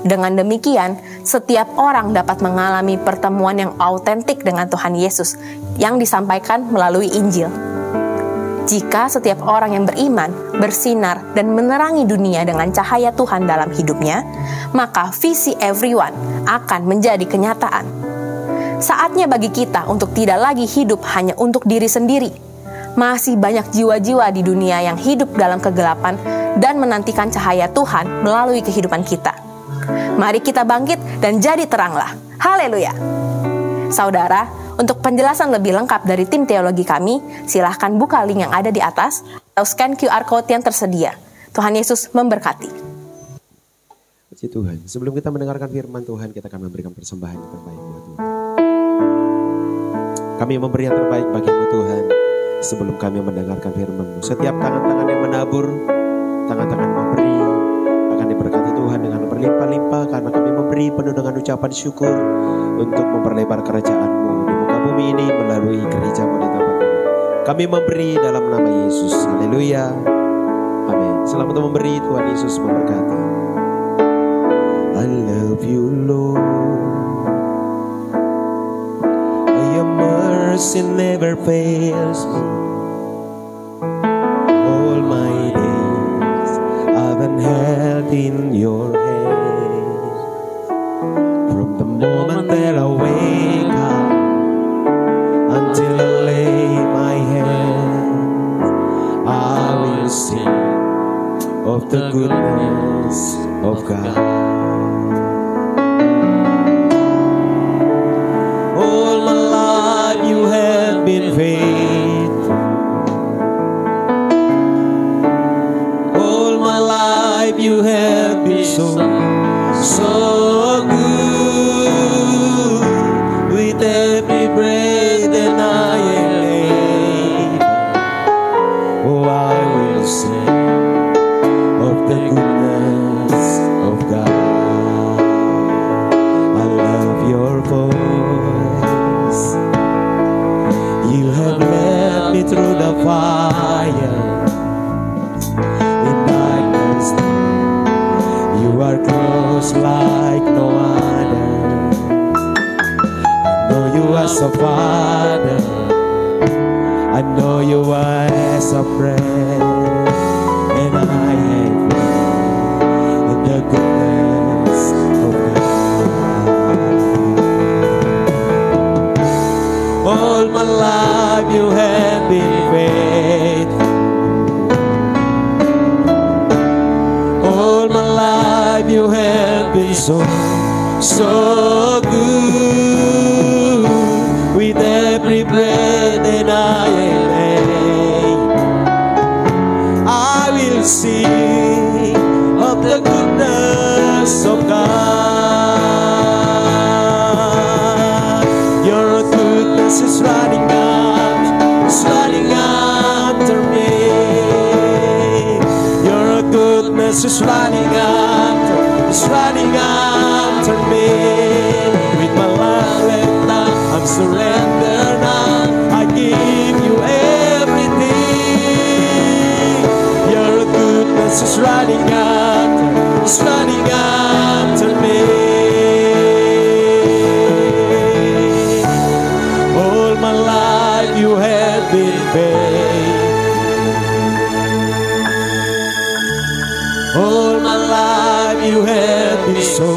Dengan demikian, setiap orang dapat mengalami pertemuan yang autentik dengan Tuhan Yesus yang disampaikan melalui Injil. Jika setiap orang yang beriman, bersinar, dan menerangi dunia dengan cahaya Tuhan dalam hidupnya, maka visi everyone akan menjadi kenyataan. Saatnya bagi kita untuk tidak lagi hidup hanya untuk diri sendiri. Masih banyak jiwa-jiwa di dunia yang hidup dalam kegelapan dan menantikan cahaya Tuhan melalui kehidupan kita. Mari kita bangkit dan jadi teranglah. Haleluya! Saudara, untuk penjelasan lebih lengkap dari tim teologi kami, silahkan buka link yang ada di atas atau scan QR Code yang tersedia. Tuhan Yesus memberkati. Puji Tuhan. Sebelum kita mendengarkan firman Tuhan, kita akan memberikan persembahan yang terbaik buat Tuhan. Kami memberi yang terbaik bagimu Tuhan. Sebelum kami mendengarkan firman-Mu, setiap tangan-tangan yang menabur, tangan-tangan yang memberi, akan diberkati Tuhan dengan berlimpah-limpah, karena kami memberi penuh dengan ucapan syukur untuk memperlebar kerajaan-Mu di muka bumi ini melalui gereja-Mu di tempat ini. Kami memberi dalam nama Yesus. Haleluya. Amin. Selamat memberi. Tuhan Yesus memberkati. I love you Lord. Your mercy never fails me. All my days I've been held in your hand. From the moment that I wake up until I lay my head, I will sing of the goodness of God. All my life you have been faithful. All my life you have been so good. With every breath that I am able, oh, I will sing of the goodness of God. I love your voice. You have led me through the fire. In darkness, you are close like no other. I know you as a father. I know you as a friend. And I have in the goodness of God. All my life you have been faithful. All my life you have been so good. With every breath that I am able, I will sing of the goodness of God. Your goodness is running after me. Your goodness is running after me. With my life laid down, I'm surrendered now. I give you everything. Your goodness is running after me. All my life you have been so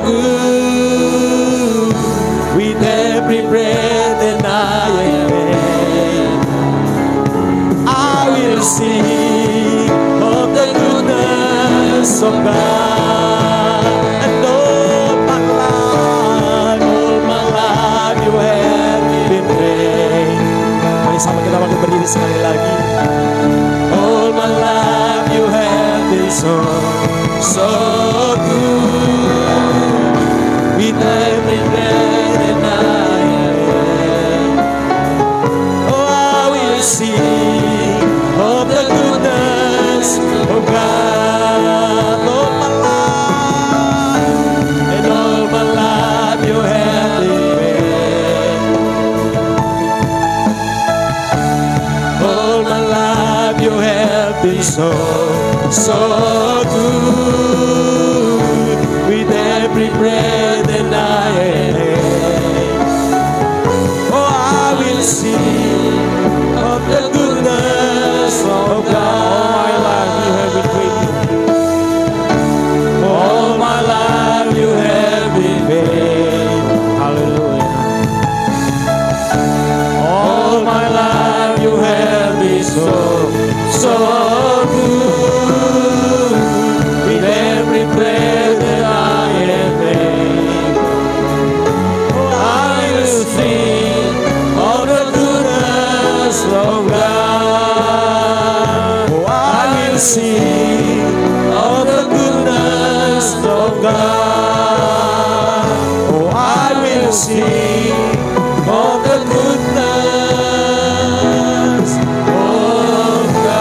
good. With every breath that I am, I will sing of the goodness of God. And all my life you have been great. Mari sama kita bangkit berdiri sekali lagi. All my life you have been so good. With every breath that I am, oh, I will sing of the goodness of God. All my life, and all my life you have been great. All my life you have been so good. With every breath that I am, oh, I will sing of the goodness of God. All my life you have been faithful. Hallelujah. All my life you have been so good. With every breath that I am made, oh, I will sing of the goodness of God. Oh, I will sing of the goodness of God. Oh, I will sing of the goodness of God.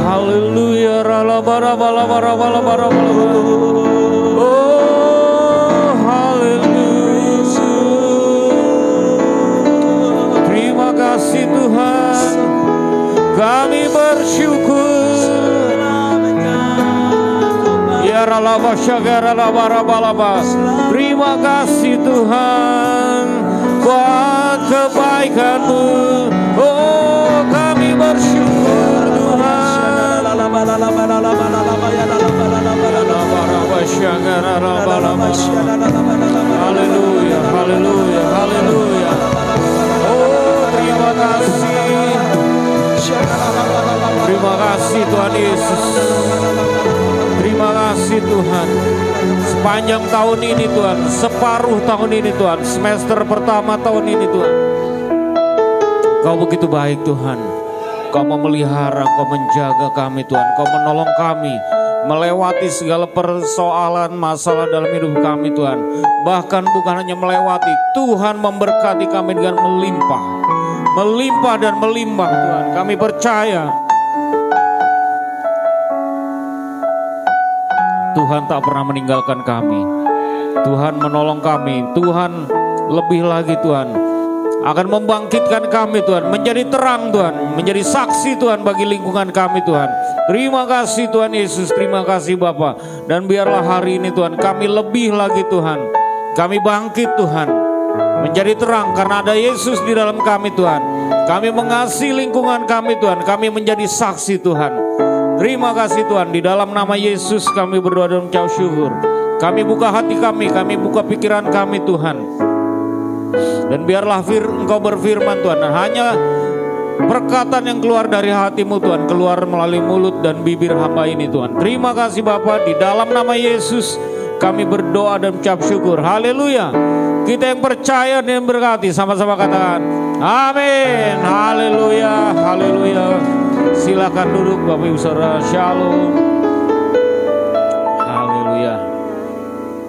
Haleluya. Oh, haleluya. Terima kasih Tuhan. Kami bersyukur. Ya ralaba syagara balaba. Terima kasih Tuhan buat kebaikan-Mu. Oh, kami bersyukur Tuhan. Haleluya, haleluya, haleluya. Oh, terima kasih. Terima kasih Tuhan Yesus. Terima kasih Tuhan. Sepanjang tahun ini Tuhan, separuh tahun ini Tuhan, semester pertama tahun ini Tuhan, Kau begitu baik Tuhan. Kau memelihara, Kau menjaga kami Tuhan. Kau menolong kami melewati segala persoalan masalah dalam hidup kami Tuhan. Bahkan bukan hanya melewati, Tuhan memberkati kami dengan melimpah. Melimpah dan melimpah Tuhan. Kami percaya Tuhan tak pernah meninggalkan kami. Tuhan menolong kami. Tuhan lebih lagi Tuhan akan membangkitkan kami Tuhan, menjadi terang Tuhan, menjadi saksi Tuhan bagi lingkungan kami Tuhan. Terima kasih Tuhan Yesus, terima kasih Bapa. Dan biarlah hari ini Tuhan kami lebih lagi Tuhan, kami bangkit Tuhan, menjadi terang karena ada Yesus di dalam kami Tuhan. Kami mengasihi lingkungan kami Tuhan, kami menjadi saksi Tuhan. Terima kasih Tuhan, di dalam nama Yesus kami berdoa dan mengucap syukur. Kami buka hati kami buka pikiran kami Tuhan. Dan biarlah Engkau berfirman Tuhan, dan hanya perkataan yang keluar dari hati-Mu Tuhan, keluar melalui mulut dan bibir hamba ini Tuhan. Terima kasih Bapa, di dalam nama Yesus kami berdoa dan mengucap syukur. Haleluya. Kita yang percaya dan berkati sama-sama katakan amin. Haleluya, haleluya. Silakan duduk Bapak Ibu Saudara. Shalom. Haleluya.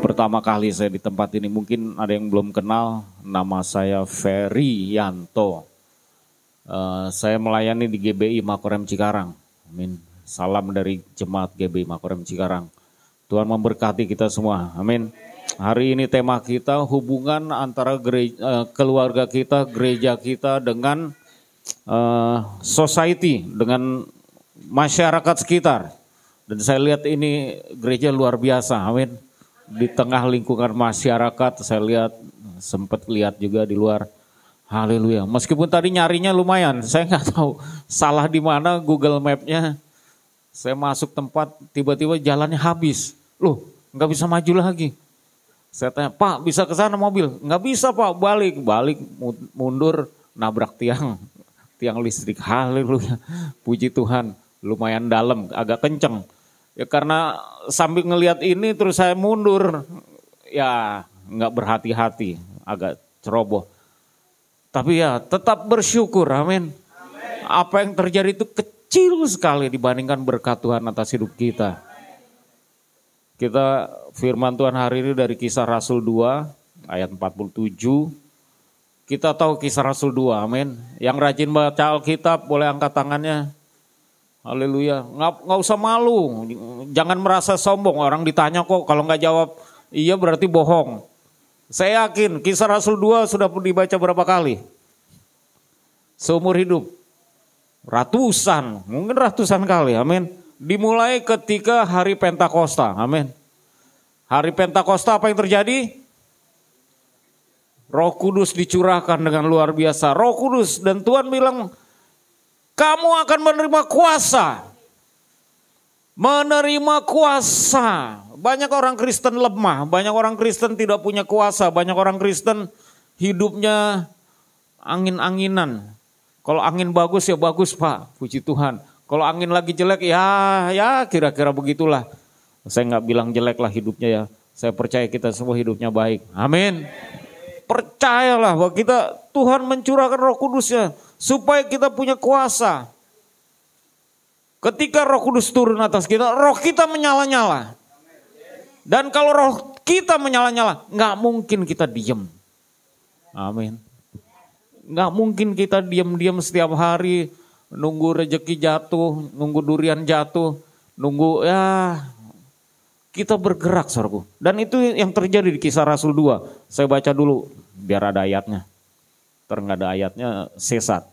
Pertama kali saya di tempat ini, mungkin ada yang belum kenal, nama saya Ferry Yanto. Saya melayani di GBI Makorem Cikarang. Amin. Salam dari jemaat GBI Makorem Cikarang. Tuhan memberkati kita semua. Amin. Hari ini tema kita hubungan antara keluarga kita, gereja kita dengan society, dengan masyarakat sekitar. Dan saya lihat ini gereja luar biasa. Amin. Di tengah lingkungan masyarakat, saya sempat lihat juga di luar. Haleluya. Meskipun tadi nyarinya lumayan, saya nggak tahu salah di mana Google Map-nya. Saya masuk tempat, tiba-tiba jalannya habis. Loh, nggak bisa maju lagi. Saya tanya, Pak bisa ke sana mobil? Nggak bisa Pak, balik mundur, nabrak tiang listrik. Haleluya, puji Tuhan. Lumayan dalam, agak kenceng. Ya karena sambil ngelihat ini terus saya mundur, ya nggak berhati-hati, agak ceroboh. Tapi ya tetap bersyukur, amin. Apa yang terjadi itu kecil sekali dibandingkan berkat Tuhan atas hidup kita. Kita firman Tuhan hari ini dari Kisah Rasul 2 ayat 47. Kita tahu Kisah Rasul 2, amin. Yang rajin baca Alkitab boleh angkat tangannya. Haleluya, nggak usah malu, jangan merasa sombong. Orang ditanya kok kalau nggak jawab iya berarti bohong. Saya yakin Kisah Rasul 2 sudah dibaca berapa kali? Seumur hidup. Mungkin ratusan kali, amin. Dimulai ketika hari Pentakosta, amin. Hari Pentakosta apa yang terjadi? Roh Kudus dicurahkan dengan luar biasa. Roh Kudus, dan Tuhan bilang, kamu akan menerima kuasa. Menerima kuasa. Banyak orang Kristen lemah, banyak orang Kristen tidak punya kuasa, banyak orang Kristen hidupnya angin-anginan. Kalau angin bagus ya bagus Pak, puji Tuhan. Kalau angin lagi jelek ya kira-kira begitulah. Saya nggak bilang jelek lah hidupnya ya. Saya percaya kita semua hidupnya baik. Amin. Percayalah bahwa Tuhan mencurahkan Roh Kudusnya supaya kita punya kuasa. Ketika Roh Kudus turun atas kita, roh kita menyala-nyala. Dan kalau roh kita menyala-nyala, nggak mungkin kita diem. Amin. Nggak mungkin kita diam-diam setiap hari nunggu rejeki jatuh, nunggu durian jatuh, nunggu kita bergerak saudaraku. Dan itu yang terjadi di Kisah Rasul 2. Saya baca dulu biar ada ayatnya. Nggak ada ayatnya sesat.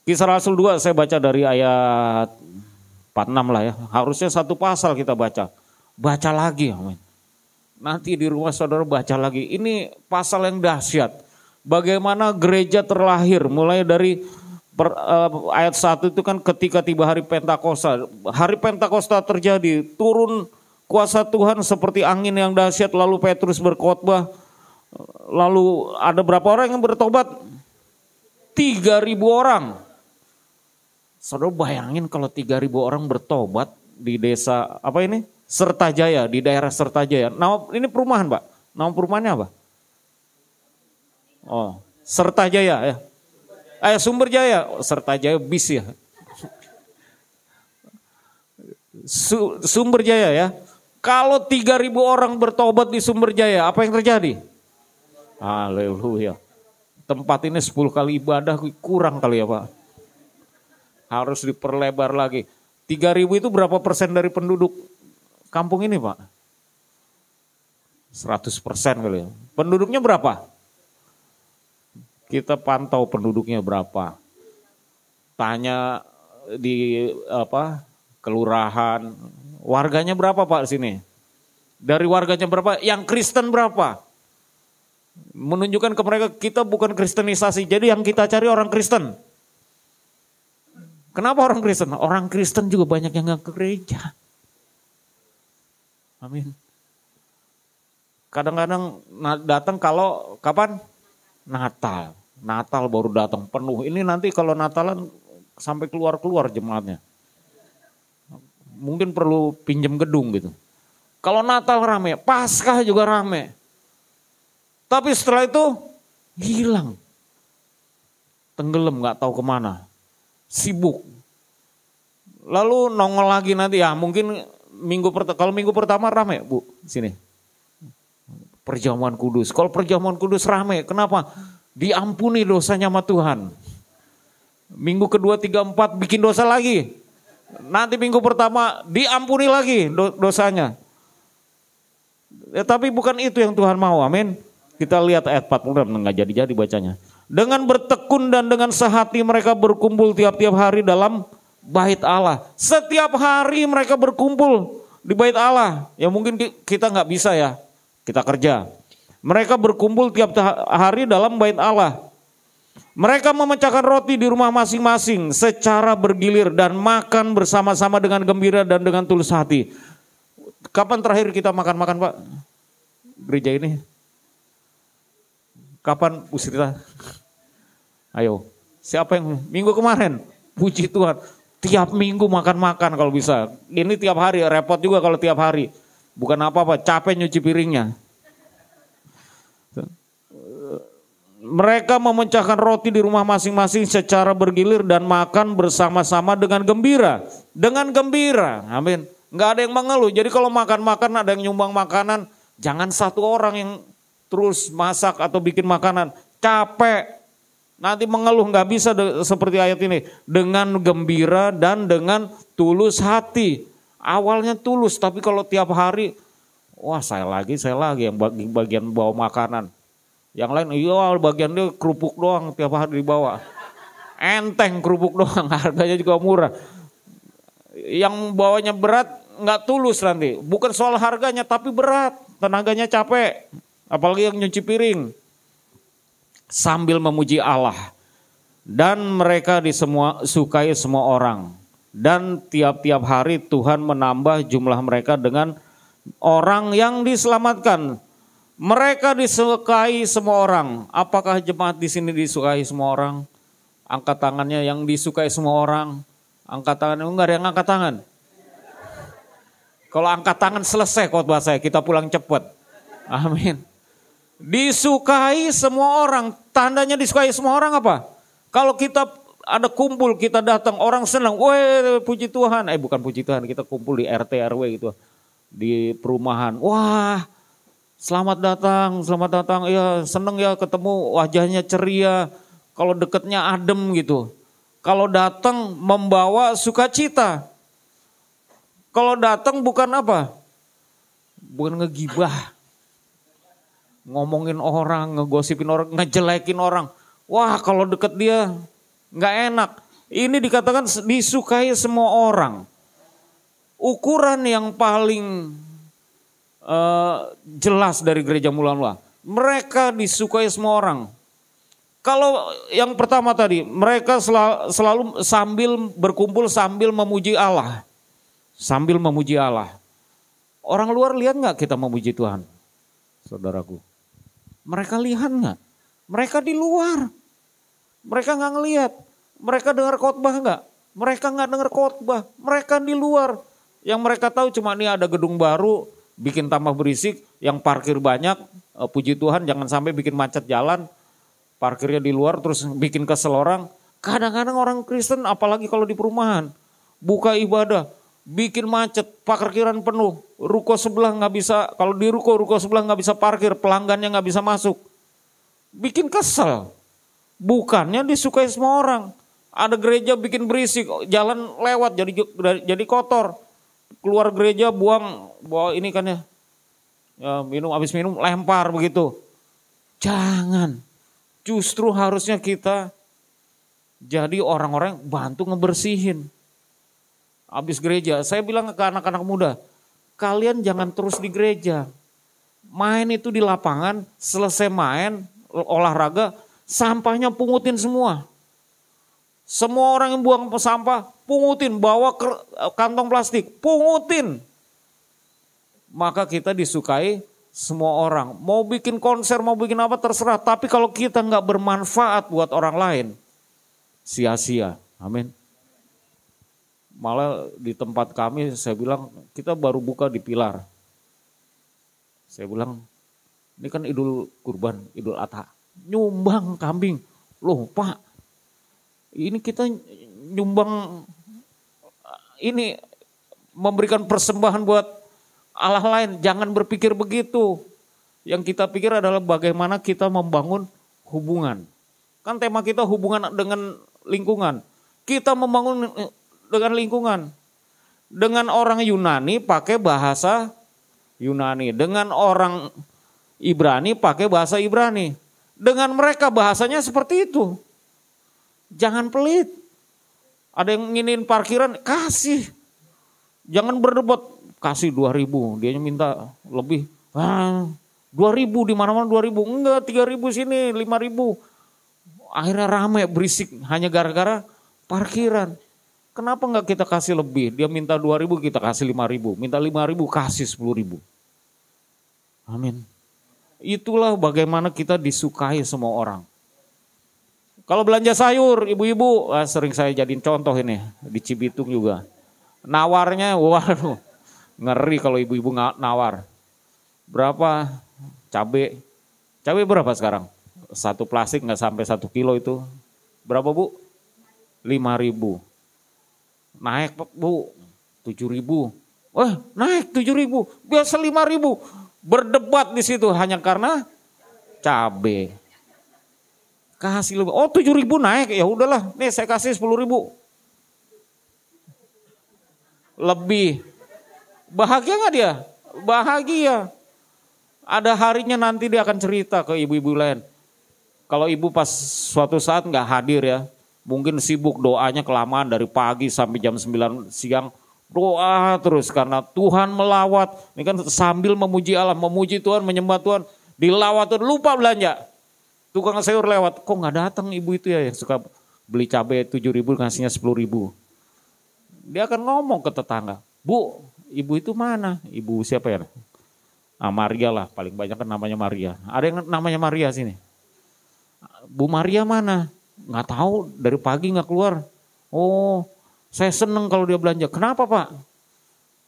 Kisah Rasul 2 saya baca dari ayat 46 lah ya. Harusnya satu pasal kita baca. Baca lagi, amin. Nanti di rumah saudara baca lagi. Ini pasal yang dahsyat. Bagaimana gereja terlahir mulai dari ayat 1 itu kan ketika tiba hari Pentakosta. Hari Pentakosta terjadi, turun kuasa Tuhan seperti angin yang dahsyat, lalu Petrus berkhotbah. Lalu ada berapa orang yang bertobat? 3.000 orang. Saudara bayangin kalau 3.000 orang bertobat di desa apa ini? Sertajaya, di daerah Sertajaya. Nama ini perumahan, Pak. Nama perumahannya apa? Oh, Sertajaya ya. Sumberjaya, Sertajaya bis ya. Sumberjaya ya. Kalau 3.000 orang bertobat di Sumberjaya, apa yang terjadi? Haleluya. Tempat ini 10 kali ibadah kurang kali ya Pak. Harus diperlebar lagi. 3.000 itu berapa persen dari penduduk kampung ini Pak? 100% kali ya. Penduduknya berapa? Kita pantau penduduknya berapa. Tanya di kelurahan, warganya berapa Pak di sini? Dari warganya berapa? Yang Kristen berapa? Menunjukkan ke mereka kita bukan kristenisasi. Jadi yang kita cari orang Kristen. Kenapa orang Kristen? Orang Kristen juga banyak yang gak ke gereja. Amin. Kadang-kadang datang kalau kapan? Natal. Natal baru datang penuh. Ini nanti kalau Natalan sampai keluar-keluar jemaatnya. Mungkin perlu pinjam gedung gitu. Kalau Natal rame, Paskah juga rame. Tapi setelah itu hilang. Tenggelam gak tahu kemana. Sibuk. Lalu nongol lagi nanti ya mungkin kalau minggu pertama rame Bu sini. Perjamuan kudus. Kalau perjamuan kudus rame, kenapa? Diampuni dosanya sama Tuhan. Minggu kedua, 3, 4 bikin dosa lagi. Nanti minggu pertama diampuni lagi dosanya. Tapi bukan itu yang Tuhan mau, amin. Kita lihat ayat 46, nggak jadi bacanya. Dengan bertekun dan dengan sehati mereka berkumpul tiap-tiap hari dalam bait Allah. Setiap hari mereka berkumpul di bait Allah. Ya mungkin kita nggak bisa ya, kita kerja. Mereka berkumpul tiap hari dalam bait Allah. Mereka memecahkan roti di rumah masing-masing secara bergilir dan makan bersama-sama dengan gembira dan dengan tulus hati. Kapan terakhir kita makan-makan, Pak? Gereja ini? Kapan, Bu Srita? Ayo, siapa yang minggu kemarin? Puji Tuhan, tiap minggu makan-makan kalau bisa. Ini tiap hari, repot juga kalau tiap hari. Bukan apa-apa, capek nyuci piringnya. Mereka memecahkan roti di rumah masing-masing secara bergilir dan makan bersama-sama dengan gembira. Dengan gembira, amin. Nggak ada yang mengeluh, jadi kalau makan-makan ada yang nyumbang makanan, jangan satu orang yang terus masak atau bikin makanan, capek. Nanti mengeluh, nggak bisa seperti ayat ini. Dengan gembira dan dengan tulus hati. Awalnya tulus, tapi kalau tiap hari, wah saya lagi yang bagian bawa makanan. Yang lain, iya bagian dia kerupuk doang tiap hari dibawa. Enteng kerupuk doang, harganya juga murah. Yang bawanya berat, nggak tulus nanti. Bukan soal harganya, tapi berat. Tenaganya capek, apalagi yang nyuci piring. Sambil memuji Allah. Dan mereka disukai semua orang. Dan tiap-tiap hari Tuhan menambah jumlah mereka dengan orang yang diselamatkan. Mereka disukai semua orang. Apakah jemaat di sini disukai semua orang? Angkat tangannya yang disukai semua orang. Angkat tangan, enggak ada yang angkat tangan. Kalau angkat tangan selesai khotbah saya, kita pulang cepat. Amin. Disukai semua orang. Tandanya disukai semua orang apa? Kalau kita ada kumpul, kita datang, orang senang. Weh, puji Tuhan. Bukan puji Tuhan, kita kumpul di RT RW gitu. Di perumahan. Wah, selamat datang. Ya, seneng ya ketemu, wajahnya ceria. Kalau deketnya adem gitu. Kalau datang membawa sukacita. Kalau datang bukan apa? Bukan ngegibah. Ngomongin orang, ngegosipin orang, ngejelekin orang. Wah, kalau deket dia nggak enak. Ini dikatakan disukai semua orang. Ukuran yang paling jelas dari gereja Mula-Mula. Mereka disukai semua orang. Kalau yang pertama tadi, mereka selalu sambil berkumpul sambil memuji Allah. Sambil memuji Allah. Orang luar lihat nggak kita memuji Tuhan? Saudaraku. Mereka lihat nggak? Mereka di luar. Mereka nggak ngelihat. Mereka dengar khotbah nggak? Mereka nggak dengar khotbah. Mereka di luar. Yang mereka tahu cuma ini ada gedung baru, bikin tambah berisik, yang parkir banyak. Puji Tuhan jangan sampai bikin macet jalan. Parkirnya di luar terus bikin kesel orang. Kadang-kadang orang Kristen apalagi kalau di perumahan. Buka ibadah. Bikin macet, parkiran penuh, ruko sebelah nggak bisa, kalau di ruko sebelah nggak bisa parkir, pelanggannya nggak bisa masuk. Bikin kesel, bukannya disukai semua orang. Ada gereja bikin berisik, jalan lewat jadi kotor. Keluar gereja bawa ini kan ya habis minum lempar begitu. Jangan, justru harusnya kita jadi orang-orang bantu ngebersihin. Habis gereja, saya bilang ke anak-anak muda, kalian jangan terus di gereja. Main itu di lapangan, selesai main, olahraga, sampahnya pungutin semua. Semua orang yang buang sampah, pungutin, bawa ke kantong plastik, pungutin. Maka kita disukai semua orang. Mau bikin konser, mau bikin apa terserah. Tapi kalau kita nggak bermanfaat buat orang lain, sia-sia. Amin. Malah di tempat kami saya bilang kita baru buka di Pilar. Saya bilang ini kan Idul Kurban, Idul Adha. Nyumbang kambing. Loh Pak, ini kita nyumbang ini memberikan persembahan buat Allah lain. Jangan berpikir begitu. Yang kita pikir adalah bagaimana kita membangun hubungan. Kan tema kita hubungan dengan lingkungan. Kita membangun dengan lingkungan. Dengan orang Yunani pakai bahasa Yunani. Dengan orang Ibrani pakai bahasa Ibrani. Dengan mereka bahasanya seperti itu. Jangan pelit. Ada yang nginin parkiran, kasih. Jangan berdebat, kasih 2.000. Dia minta lebih. 2.000 di mana-mana 2.000. Enggak, 3.000 sini, 5.000. Akhirnya rame berisik hanya gara-gara parkiran. Kenapa nggak kita kasih lebih? Dia minta 2.000 kita kasih 5.000. Minta 5.000 kasih 10.000. Amin. Itulah bagaimana kita disukai semua orang. Kalau belanja sayur, ibu-ibu, sering saya jadiin contoh ini. Di Cibitung juga. Nawarnya, waduh, ngeri kalau ibu-ibu nawar. Berapa cabai? Cabai berapa sekarang? Satu plastik nggak sampai 1 kilo itu. Berapa Bu? 5.000. Naik Bu, 7.000. Wah naik 7.000, biasa 5.000. Berdebat di situ hanya karena cabai. Kasih lebih, oh 7.000 naik, ya udahlah, nih saya kasih 10.000. Lebih. Bahagia nggak dia? Bahagia. Ada harinya nanti dia akan cerita ke ibu-ibu lain. Kalau ibu pas suatu saat nggak hadir ya, mungkin sibuk doanya kelamaan dari pagi sampai jam 9 siang. Doa terus karena Tuhan melawat. Ini kan sambil memuji Allah, memuji Tuhan, menyembah Tuhan. Dilawat, lupa belanja. Tukang sayur lewat, kok nggak datang ibu itu ya yang suka beli cabai 7.000 ngasihnya 10.000. Dia akan ngomong ke tetangga, Bu, ibu itu mana? Ibu siapa ya? Maria lah, paling banyak kan namanya Maria. Ada yang namanya Maria sini. Bu Maria mana? Nggak tahu, dari pagi nggak keluar. Oh, saya seneng kalau dia belanja. Kenapa Pak?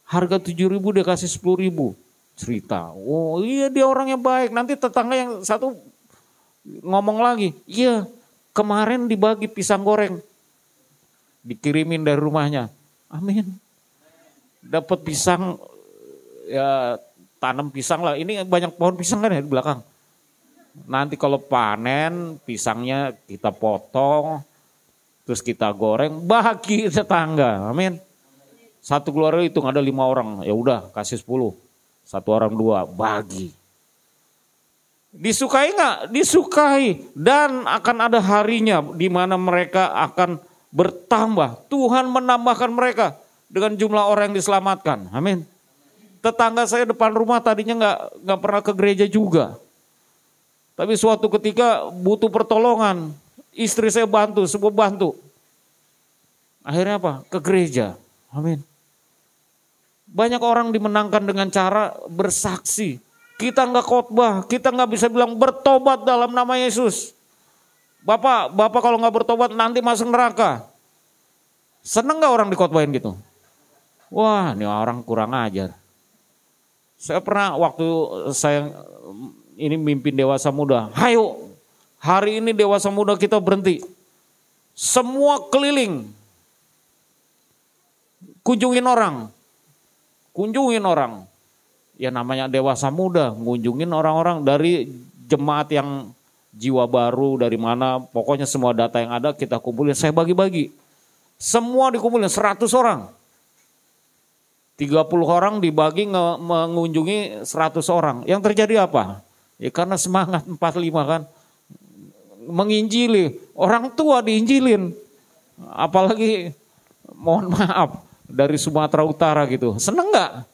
Harga 7.000 dia kasih 10.000. Cerita, oh iya dia orang yang baik. Nanti tetangga yang satu ngomong lagi, iya kemarin dibagi pisang goreng. Dikirimin dari rumahnya. Amin. Dapat pisang, ya tanam pisang lah. Ini banyak pohon pisang kan ya di belakang. Nanti kalau panen pisangnya kita potong, terus kita goreng, bagi tetangga. Amin. Satu keluarga hitung ada 5 orang, ya udah kasih 10. 1 orang 2, bagi. Disukai nggak? Disukai. Dan akan ada harinya di mana mereka akan bertambah. Tuhan menambahkan mereka dengan jumlah orang yang diselamatkan. Amin. Tetangga saya depan rumah tadinya nggak pernah ke gereja juga. Tapi suatu ketika butuh pertolongan. Istri saya bantu, semua bantu. Akhirnya apa? Ke gereja. Amin. Banyak orang dimenangkan dengan cara bersaksi. Kita nggak khotbah, kita nggak bisa bilang bertobat dalam nama Yesus. Bapak kalau nggak bertobat nanti masuk neraka. Seneng nggak orang dikhotbahin gitu? Wah, ini orang kurang ajar. Saya pernah waktu saya ini mimpin Dewasa Muda, hayo hari ini Dewasa Muda kita berhenti. Semua keliling, kunjungin orang. Ya namanya Dewasa Muda, ngunjungin orang-orang dari jemaat yang jiwa baru, dari mana, pokoknya semua data yang ada kita kumpulin, saya bagi-bagi. Semua dikumpulin 100 orang. 30 orang dibagi mengunjungi 100 orang. Yang terjadi apa? Ya karena semangat 45 kan. Menginjili, orang tua diinjilin. Apalagi mohon maaf dari Sumatera Utara gitu. Seneng gak?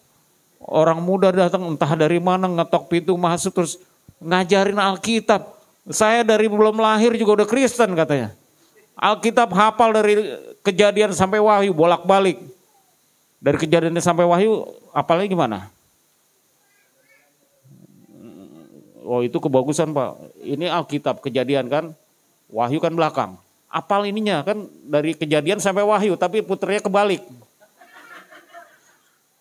Orang muda datang entah dari mana ngetok pintu masuk terus ngajarin Alkitab. Saya dari belum lahir juga udah Kristen katanya. Alkitab hafal dari Kejadian sampai Wahyu bolak-balik. Dari Kejadian sampai Wahyu apalagi gimana? Oh itu kebagusan Pak. Ini Alkitab Kejadian kan, Wahyu kan belakang. Apal ininya kan dari Kejadian sampai Wahyu tapi puternya kebalik.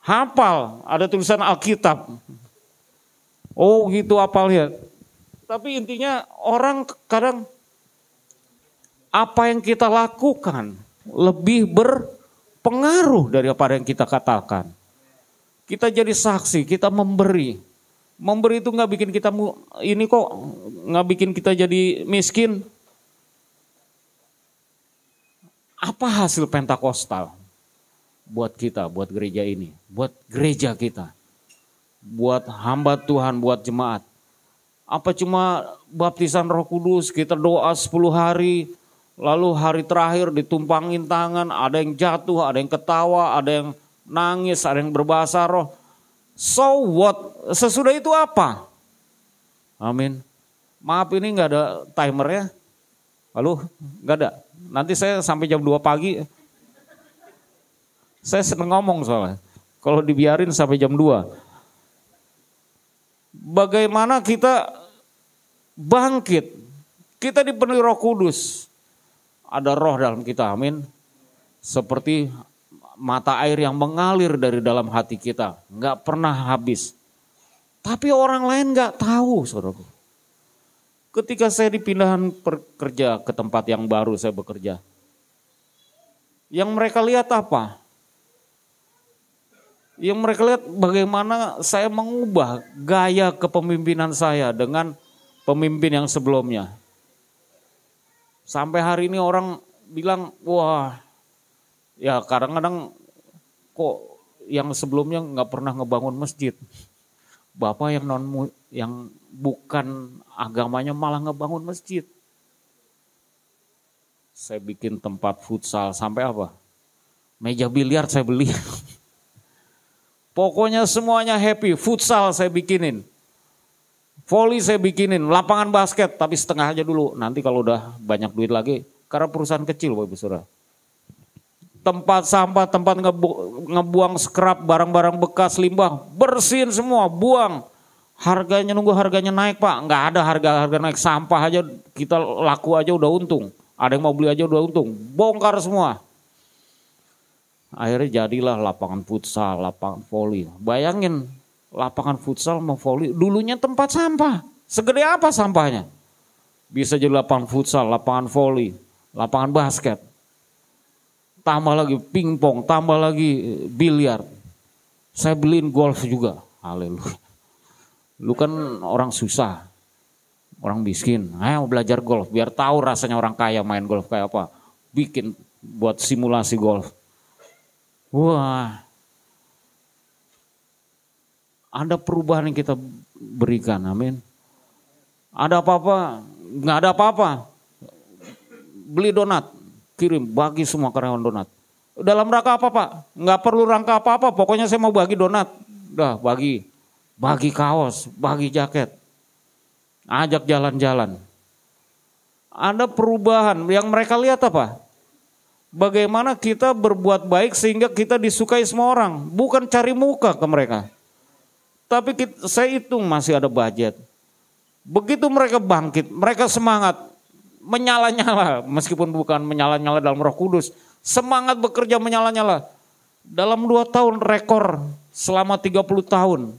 Hafal, ada tulisan Alkitab. Oh gitu hafalnya. Tapi intinya orang kadang apa yang kita lakukan lebih berpengaruh daripada yang kita katakan. Kita jadi saksi, kita memberi. Memberi itu nggak bikin kita ini kok nggak bikin kita jadi miskin. Apa hasil Pentakosta? Buat kita, buat gereja ini, buat gereja kita, buat hamba Tuhan, buat jemaat. Apa cuma baptisan Roh Kudus, kita doa 10 hari, lalu hari terakhir ditumpangin tangan, ada yang jatuh, ada yang ketawa, ada yang nangis, ada yang berbahasa roh. So what? Sesudah itu apa? Amin. Maaf ini nggak ada timernya. Halo, nggak ada. Nanti saya sampai jam 2 pagi. Saya seneng ngomong soalnya. Kalau dibiarin sampai jam 2. Bagaimana kita bangkit? Kita dipenuhi Roh Kudus. Ada roh dalam kita, amin. Seperti mata air yang mengalir dari dalam hati kita. Nggak pernah habis. Tapi orang lain nggak tahu, saudaraku. Ketika saya dipindahan kerja ke tempat yang baru saya bekerja. Yang mereka lihat apa? Yang mereka lihat bagaimana saya mengubah gaya kepemimpinan saya dengan pemimpin yang sebelumnya. Sampai hari ini orang bilang, wah, ya kadang-kadang kok yang sebelumnya nggak pernah ngebangun masjid. Bapak yang bukan agamanya malah ngebangun masjid. Saya bikin tempat futsal sampai apa? Meja biliar saya beli. Pokoknya semuanya happy. Futsal saya bikinin. Volley saya bikinin. Lapangan basket tapi setengah aja dulu. Nanti kalau udah banyak duit lagi. Karena perusahaan kecil Bapak Ibu Saudara. Tempat sampah, tempat ngebuang scrap, barang-barang bekas, limbah. Bersihin semua, buang. Harganya nunggu harganya naik Pak. Nggak ada harga naik. Sampah aja kita laku aja udah untung. Ada yang mau beli aja udah untung. Bongkar semua. Akhirnya jadilah lapangan futsal, lapangan voli. Bayangin lapangan futsal sama voli, dulunya tempat sampah. Segede apa sampahnya? Bisa jadi lapangan futsal, lapangan voli, lapangan basket. Tambah lagi pingpong, tambah lagi biliar. Saya beliin golf juga. Haleluya. Lu kan orang susah, orang miskin. Ayo belajar golf, biar tahu rasanya orang kaya main golf kayak apa. Bikin buat simulasi golf. Wah, ada perubahan yang kita berikan, amin. Ada apa-apa, nggak ada apa-apa. Beli donat, kirim, bagi semua karyawan donat. Dalam rangka apa Pak? Nggak perlu rangka apa-apa, pokoknya saya mau bagi donat. Udah bagi kaos, bagi jaket. Ajak jalan-jalan. Ada perubahan yang mereka lihat apa? Bagaimana kita berbuat baik sehingga kita disukai semua orang. Bukan cari muka ke mereka. Tapi saya hitung masih ada budget. Begitu mereka bangkit, mereka semangat. Menyala-nyala, meskipun bukan menyala-nyala dalam Roh Kudus. Semangat bekerja menyala-nyala. Dalam 2 tahun rekor selama 30 tahun.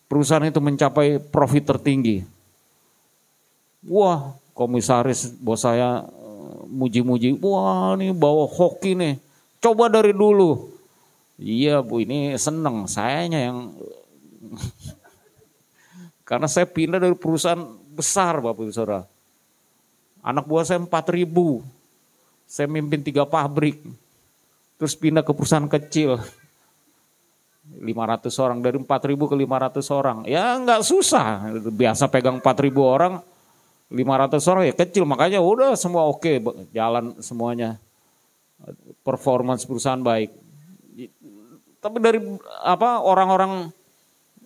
Perusahaan itu mencapai profit tertinggi. Wah, komisaris bos saya muji-muji, wah ini bawa hoki nih, coba dari dulu. Iya Bu, ini seneng, sayanya yang karena saya pindah dari perusahaan besar Bapak Ibu Saudara. Anak buah saya 4.000, saya mimpin 3 pabrik, terus pindah ke perusahaan kecil, 500 orang, dari 4.000 ke 500 orang, ya nggak susah, biasa pegang 4.000 orang, 500 orang ya kecil, makanya udah semua oke, jalan semuanya, performance perusahaan baik. Tapi dari apa orang-orang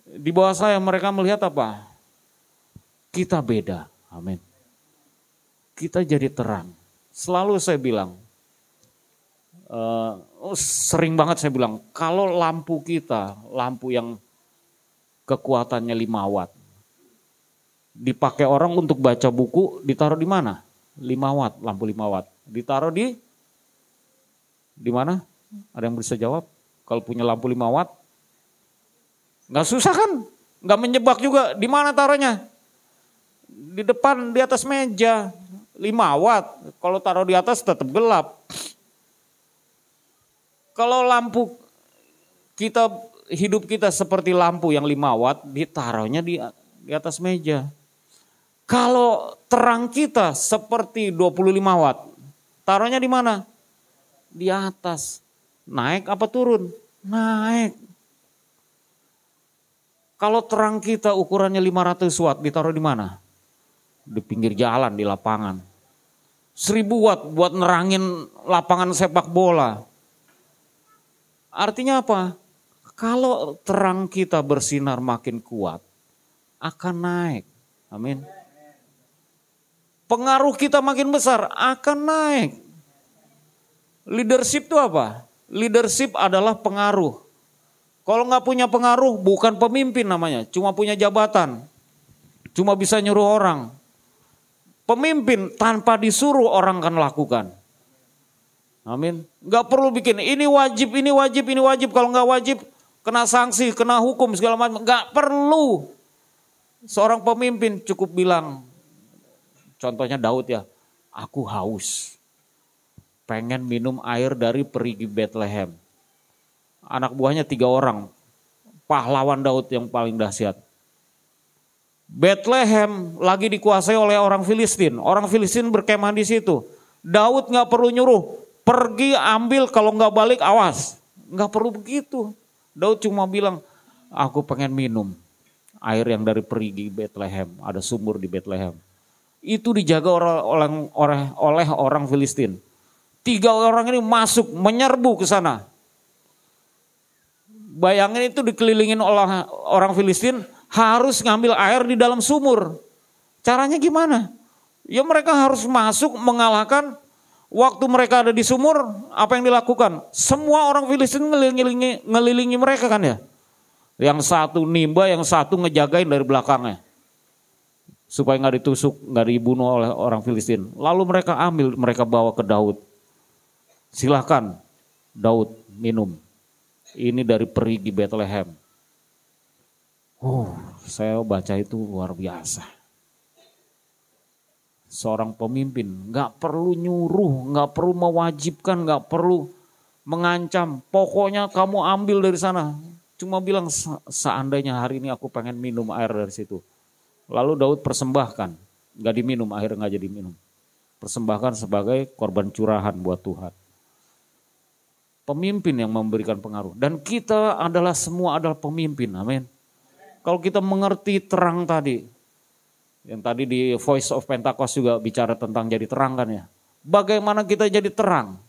di bawah saya mereka melihat apa? Kita beda, amin. Kita jadi terang. Selalu saya bilang, sering banget saya bilang, kalau lampu kita, lampu yang kekuatannya 5 watt, dipakai orang untuk baca buku, ditaruh di mana? 5 watt, lampu 5 watt. Ditaruh di mana? Ada yang bisa jawab? Kalau punya lampu 5 watt? Nggak susah kan? Nggak menjebak juga. Di mana taruhnya? Di depan, di atas meja. 5 watt. Kalau taruh di atas tetap gelap. Kalau lampu kita, hidup kita seperti lampu yang 5 watt, ditaruhnya di atas meja. Kalau terang kita seperti 25 watt, taruhnya di mana? Di atas. Naik apa turun? Naik. Kalau terang kita ukurannya 500 watt, ditaruh di mana? Di pinggir jalan, di lapangan. 1000 watt buat nerangin lapangan sepak bola. Artinya apa? Kalau terang kita bersinar makin kuat, akan naik. Amin. pengaruh kita makin besar, akan naik. Leadership itu apa? Leadership adalah pengaruh. Kalau nggak punya pengaruh, bukan pemimpin namanya, cuma punya jabatan. Cuma bisa nyuruh orang. Pemimpin tanpa disuruh orang akan lakukan. Amin. Nggak perlu bikin ini wajib, ini wajib, ini wajib. Kalau nggak wajib, kena sanksi, kena hukum segala macam. Nggak perlu. Seorang pemimpin cukup bilang, contohnya Daud ya, aku haus. Pengen minum air dari perigi Bethlehem. Anak buahnya 3 orang. Pahlawan Daud yang paling dahsyat. Bethlehem lagi dikuasai oleh orang Filistin. Orang Filistin berkemah di situ. Daud nggak perlu nyuruh, pergi ambil, kalau nggak balik awas. Nggak perlu begitu. Daud cuma bilang, aku pengen minum air yang dari perigi Bethlehem. Ada sumur di Bethlehem. Itu dijaga oleh orang Filistin. 3 orang ini masuk menyerbu ke sana. Bayangin itu dikelilingin oleh orang Filistin, harus ngambil air di dalam sumur. Caranya gimana? Ya mereka harus masuk mengalahkan. Waktu mereka ada di sumur, apa yang dilakukan? Semua orang Filistin ngelilingi mereka kan ya. Yang satu nimba, yang satu ngejagain dari belakangnya. Supaya gak ditusuk, gak dibunuh oleh orang Filistin. Lalu mereka ambil, mereka bawa ke Daud. Silahkan Daud minum. Ini dari perigi Bethlehem. Saya baca itu luar biasa. Seorang pemimpin gak perlu nyuruh, gak perlu mewajibkan, gak perlu mengancam. Pokoknya kamu ambil dari sana. Cuma bilang seandainya hari ini aku pengen minum air dari situ. Lalu Daud persembahkan. Gak diminum, akhirnya gak jadi minum. Persembahkan sebagai korban curahan buat Tuhan. Pemimpin yang memberikan pengaruh. Dan kita semua adalah pemimpin, amin. Kalau kita mengerti terang tadi, yang tadi di Voice of Pentecost juga bicara tentang jadi terang kan ya. Bagaimana kita jadi terang?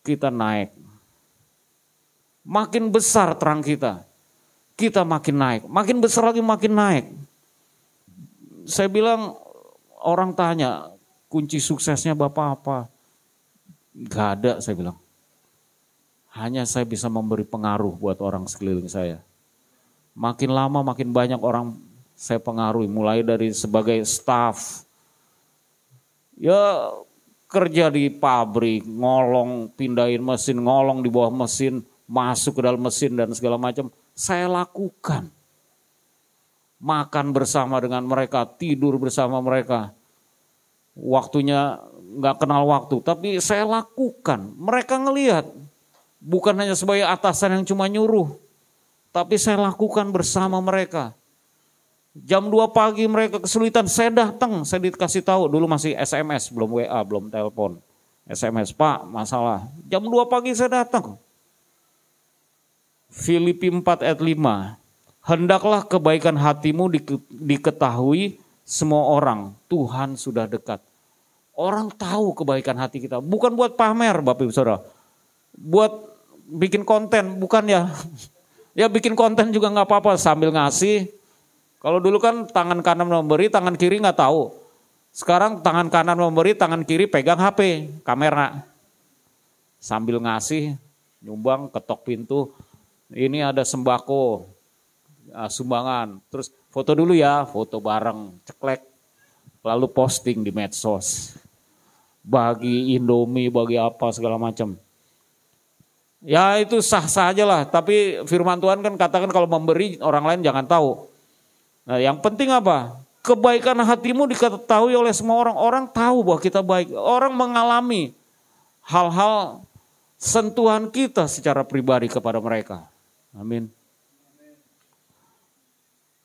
Kita naik. Makin besar terang kita, kita makin naik. Makin besar lagi makin naik. Saya bilang, orang tanya, kunci suksesnya Bapak apa? Gak ada, saya bilang. Hanya saya bisa memberi pengaruh buat orang sekeliling saya. Makin lama makin banyak orang saya pengaruhi. Mulai dari sebagai staff. Ya kerja di pabrik, ngolong, pindahin mesin, ngolong di bawah mesin, masuk ke dalam mesin dan segala macam. Saya lakukan. Makan bersama dengan mereka, tidur bersama mereka. Waktunya gak kenal waktu, tapi saya lakukan. Mereka ngelihat, bukan hanya sebagai atasan yang cuma nyuruh, tapi saya lakukan bersama mereka. Jam 2 pagi mereka kesulitan, saya datang, saya dikasih tahu. Dulu masih SMS, belum WA, belum telepon. SMS, Pak masalah. Jam 2 pagi saya datang. Filipi 4 ayat 5. Hendaklah kebaikan hatimu diketahui semua orang, Tuhan sudah dekat. Orang tahu kebaikan hati kita, bukan buat pamer Bapak Ibu Saudara. Buat bikin konten, bukan ya. Ya bikin konten juga gak apa-apa sambil ngasih. Kalau dulu kan tangan kanan memberi, tangan kiri gak tahu. Sekarang tangan kanan memberi, tangan kiri pegang HP, kamera. Sambil ngasih, nyumbang, ketok pintu. Ini ada sembako, sumbangan. Terus foto dulu ya, foto bareng, ceklek. Lalu posting di medsos. Bagi Indomie, bagi apa segala macam. Ya itu sah-sah aja lah. Tapi firman Tuhan kan katakan kalau memberi orang lain jangan tahu. Nah yang penting apa? Kebaikan hatimu diketahui oleh semua orang. Orang tahu bahwa kita baik. Orang mengalami hal-hal sentuhan kita secara pribadi kepada mereka. Amin.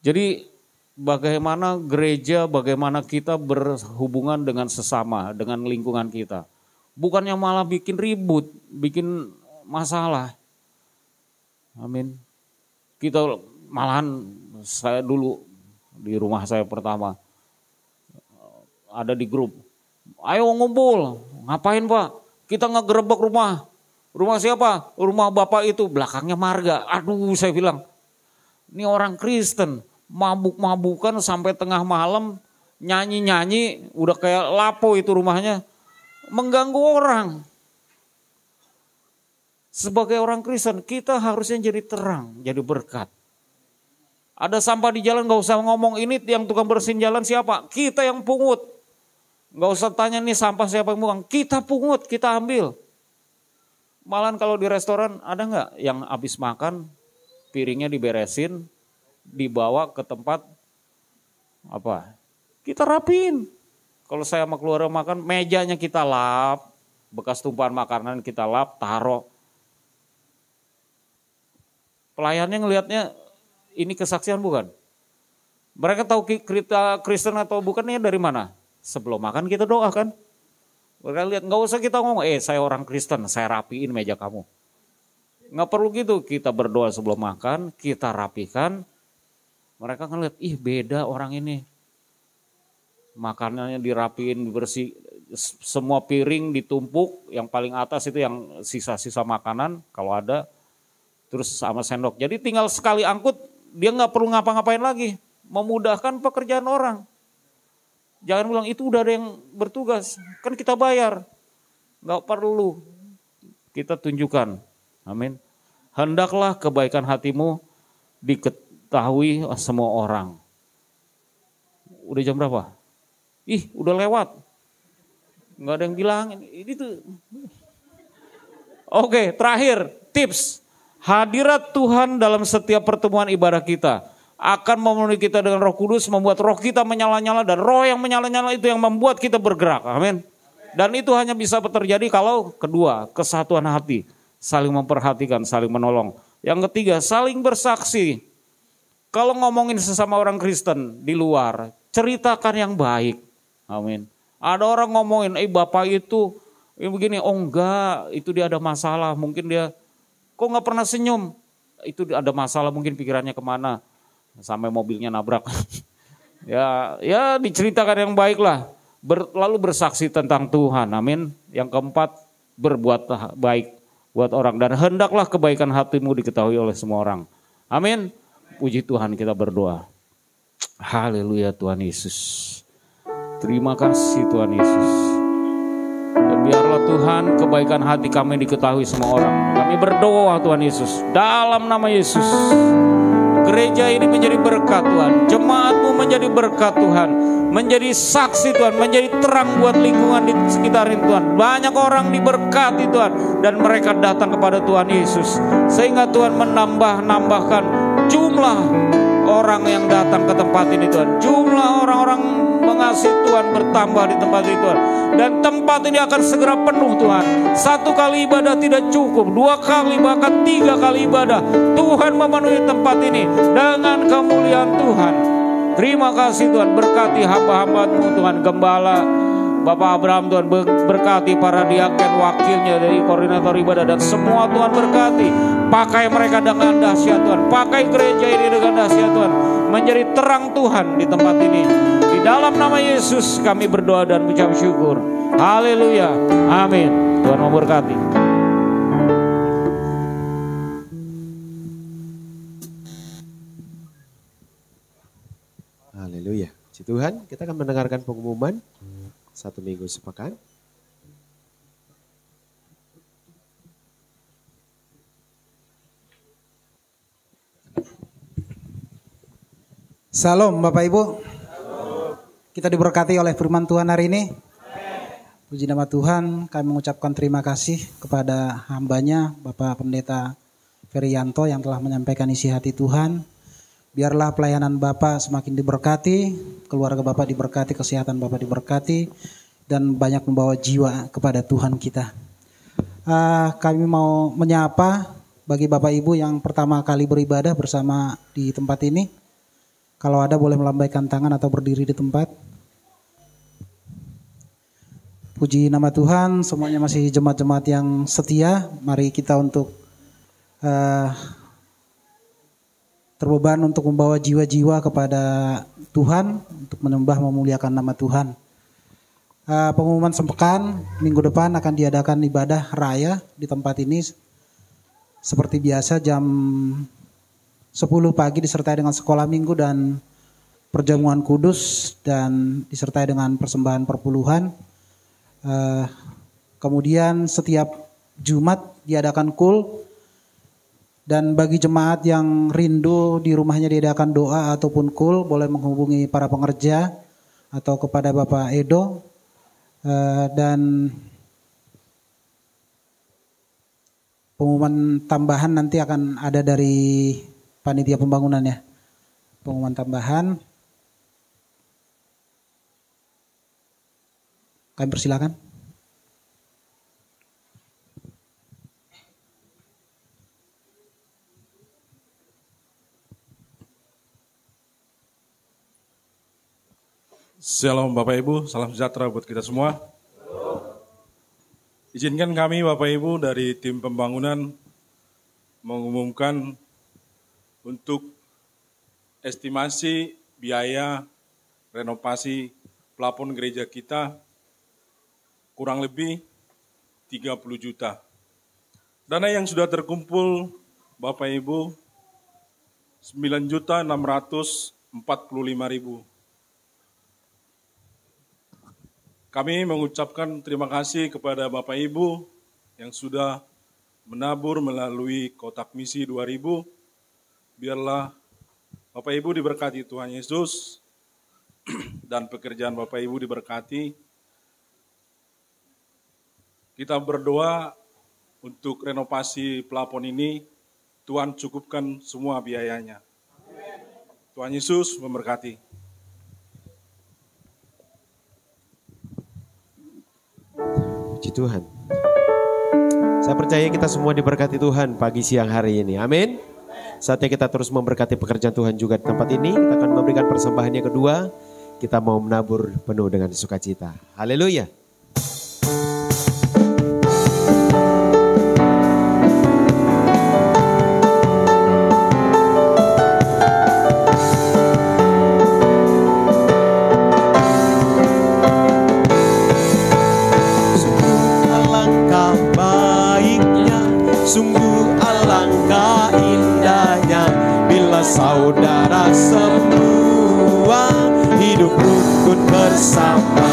Jadi bagaimana gereja, bagaimana kita berhubungan dengan sesama, dengan lingkungan kita. Bukannya malah bikin ribut, bikin masalah. Amin. Kita malahan, saya dulu di rumah saya pertama, ada di grup. Ayo ngumpul, ngapain Pak? Kita ngegerebek rumah. Rumah siapa? Rumah Bapak itu, belakangnya marga. Aduh saya bilang, ini orang Kristen. Mabuk-mabukan sampai tengah malam, nyanyi-nyanyi, udah kayak lapo itu rumahnya, mengganggu orang. Sebagai orang Kristen, kita harusnya jadi terang, jadi berkat. Ada sampah di jalan, gak usah ngomong ini yang tukang bersihin jalan siapa? Kita yang pungut. Gak usah tanya nih sampah siapa yang buang, kita pungut, kita ambil. Malahan kalau di restoran ada gak yang habis makan, piringnya diberesin, dibawa ke tempat apa? Kita rapiin. Kalau saya sama keluarga makan, mejanya kita lap, bekas tumpahan makanan kita lap, taruh. Pelayannya ngelihatnya ini kesaksian bukan? Mereka tahu kita Kristen atau bukannya dari mana? Sebelum makan kita doa kan? Mereka lihat, nggak usah kita ngomong, saya orang Kristen, saya rapiin meja kamu. Nggak perlu gitu, kita berdoa sebelum makan, kita rapikan. Mereka kan lihat, beda orang ini. Makanannya dirapiin, bersih, semua piring ditumpuk, yang paling atas itu yang sisa-sisa makanan kalau ada. Terus sama sendok. Jadi tinggal sekali angkut, dia nggak perlu ngapa-ngapain lagi. Memudahkan pekerjaan orang. Jangan bilang itu udah ada yang bertugas. Kan kita bayar. Nggak perlu. Kita tunjukkan. Amin. Hendaklah kebaikan hatimu diketahui semua orang. Udah jam berapa? Udah lewat. Nggak ada yang bilang. Ini tuh. Oke, terakhir tips. Hadirat Tuhan dalam setiap pertemuan ibadah kita akan memenuhi kita dengan Roh Kudus, membuat roh kita menyala-nyala, dan roh yang menyala-nyala itu yang membuat kita bergerak. Amin. Dan itu hanya bisa terjadi kalau kedua, kesatuan hati, saling memperhatikan, saling menolong. Yang ketiga, saling bersaksi. Kalau ngomongin sesama orang Kristen di luar, ceritakan yang baik. Amin. Ada orang ngomongin, bapak itu begini, enggak, itu dia ada masalah, mungkin dia kok nggak pernah senyum? Itu ada masalah, mungkin pikirannya kemana? Sampai mobilnya nabrak. ya diceritakan yang baik lah. Lalu bersaksi tentang Tuhan. Amin. Yang keempat, berbuat baik buat orang. Dan hendaklah kebaikan hatimu diketahui oleh semua orang. Amin. Puji Tuhan, kita berdoa. Haleluya Tuhan Yesus. Terima kasih Tuhan Yesus. Dan biarlah Tuhan kebaikan hati kami diketahui semua orang. Kami berdoa Tuhan Yesus, dalam nama Yesus. Gereja ini menjadi berkat Tuhan. Jemaatmu menjadi berkat Tuhan. Menjadi saksi Tuhan. Menjadi terang buat lingkungan di sekitar ini Tuhan. Banyak orang diberkati Tuhan. Dan mereka datang kepada Tuhan Yesus. Sehingga Tuhan menambahkan jumlah orang yang datang ke tempat ini Tuhan. Jumlah orang-orang mengasihi Tuhan bertambah di tempat ini Tuhan. Dan tempat ini akan segera penuh Tuhan. 1 kali ibadah tidak cukup, 2 kali bahkan 3 kali ibadah. Tuhan memenuhi tempat ini dengan kemuliaan Tuhan. Terima kasih Tuhan, berkati hamba-hamba-Mu Tuhan, Gembala Bapak Abraham Tuhan, berkati para diaken wakilnya dari koordinator ibadah, dan semua Tuhan berkati. Pakai mereka dengan dahsyat Tuhan, pakai gereja ini dengan dahsyat Tuhan, menjadi terang Tuhan di tempat ini. Di dalam nama Yesus kami berdoa dan ucap syukur. Haleluya, amin. Tuhan memberkati. Haleluya. Puji Tuhan, kita akan mendengarkan pengumuman 1 minggu sepekan. Salam Bapak Ibu. Kita diberkati oleh firman Tuhan hari ini. Puji nama Tuhan, kami mengucapkan terima kasih kepada hambanya Bapak Pendeta Ferianto yang telah menyampaikan isi hati Tuhan. Biarlah pelayanan Bapak semakin diberkati, keluarga Bapak diberkati, kesehatan Bapak diberkati, dan banyak membawa jiwa kepada Tuhan kita. Kami mau menyapa bagi Bapak Ibu yang pertama kali beribadah bersama di tempat ini. Kalau ada boleh melambaikan tangan atau berdiri di tempat. Puji nama Tuhan, semuanya masih jemaat-jemaat yang setia. Mari kita untuk terbeban untuk membawa jiwa-jiwa kepada Tuhan, untuk menyembah memuliakan nama Tuhan. Pengumuman sepekan, minggu depan akan diadakan ibadah raya di tempat ini. Seperti biasa jam 10 pagi disertai dengan sekolah minggu dan perjamuan kudus dan disertai dengan persembahan perpuluhan. Kemudian setiap Jumat diadakan kul, dan bagi jemaat yang rindu di rumahnya diadakan doa ataupun kul, boleh menghubungi para pengerja atau kepada Bapak Edo. Dan pengumuman tambahan nanti akan ada dari panitia pembangunan ya. Pengumuman tambahan. Kami persilakan. Shalom Bapak Ibu, salam sejahtera buat kita semua. Izinkan kami Bapak Ibu dari tim pembangunan mengumumkan untuk estimasi biaya renovasi plafon gereja kita kurang lebih 30 juta. Dana yang sudah terkumpul Bapak Ibu 9.645.000. Kami mengucapkan terima kasih kepada Bapak Ibu yang sudah menabur melalui kotak misi 2000. Biarlah Bapak Ibu diberkati Tuhan Yesus dan pekerjaan Bapak Ibu diberkati. Kita berdoa untuk renovasi plafon ini, Tuhan cukupkan semua biayanya. Tuhan Yesus memberkati. Puji Tuhan. Saya percaya kita semua diberkati Tuhan pagi siang hari ini. Amin. Saatnya kita terus memberkati pekerjaan Tuhan juga di tempat ini. Kita akan memberikan persembahan yang kedua. Kita mau menabur penuh dengan sukacita. Haleluya. Saudara semua hidup rukun bersama.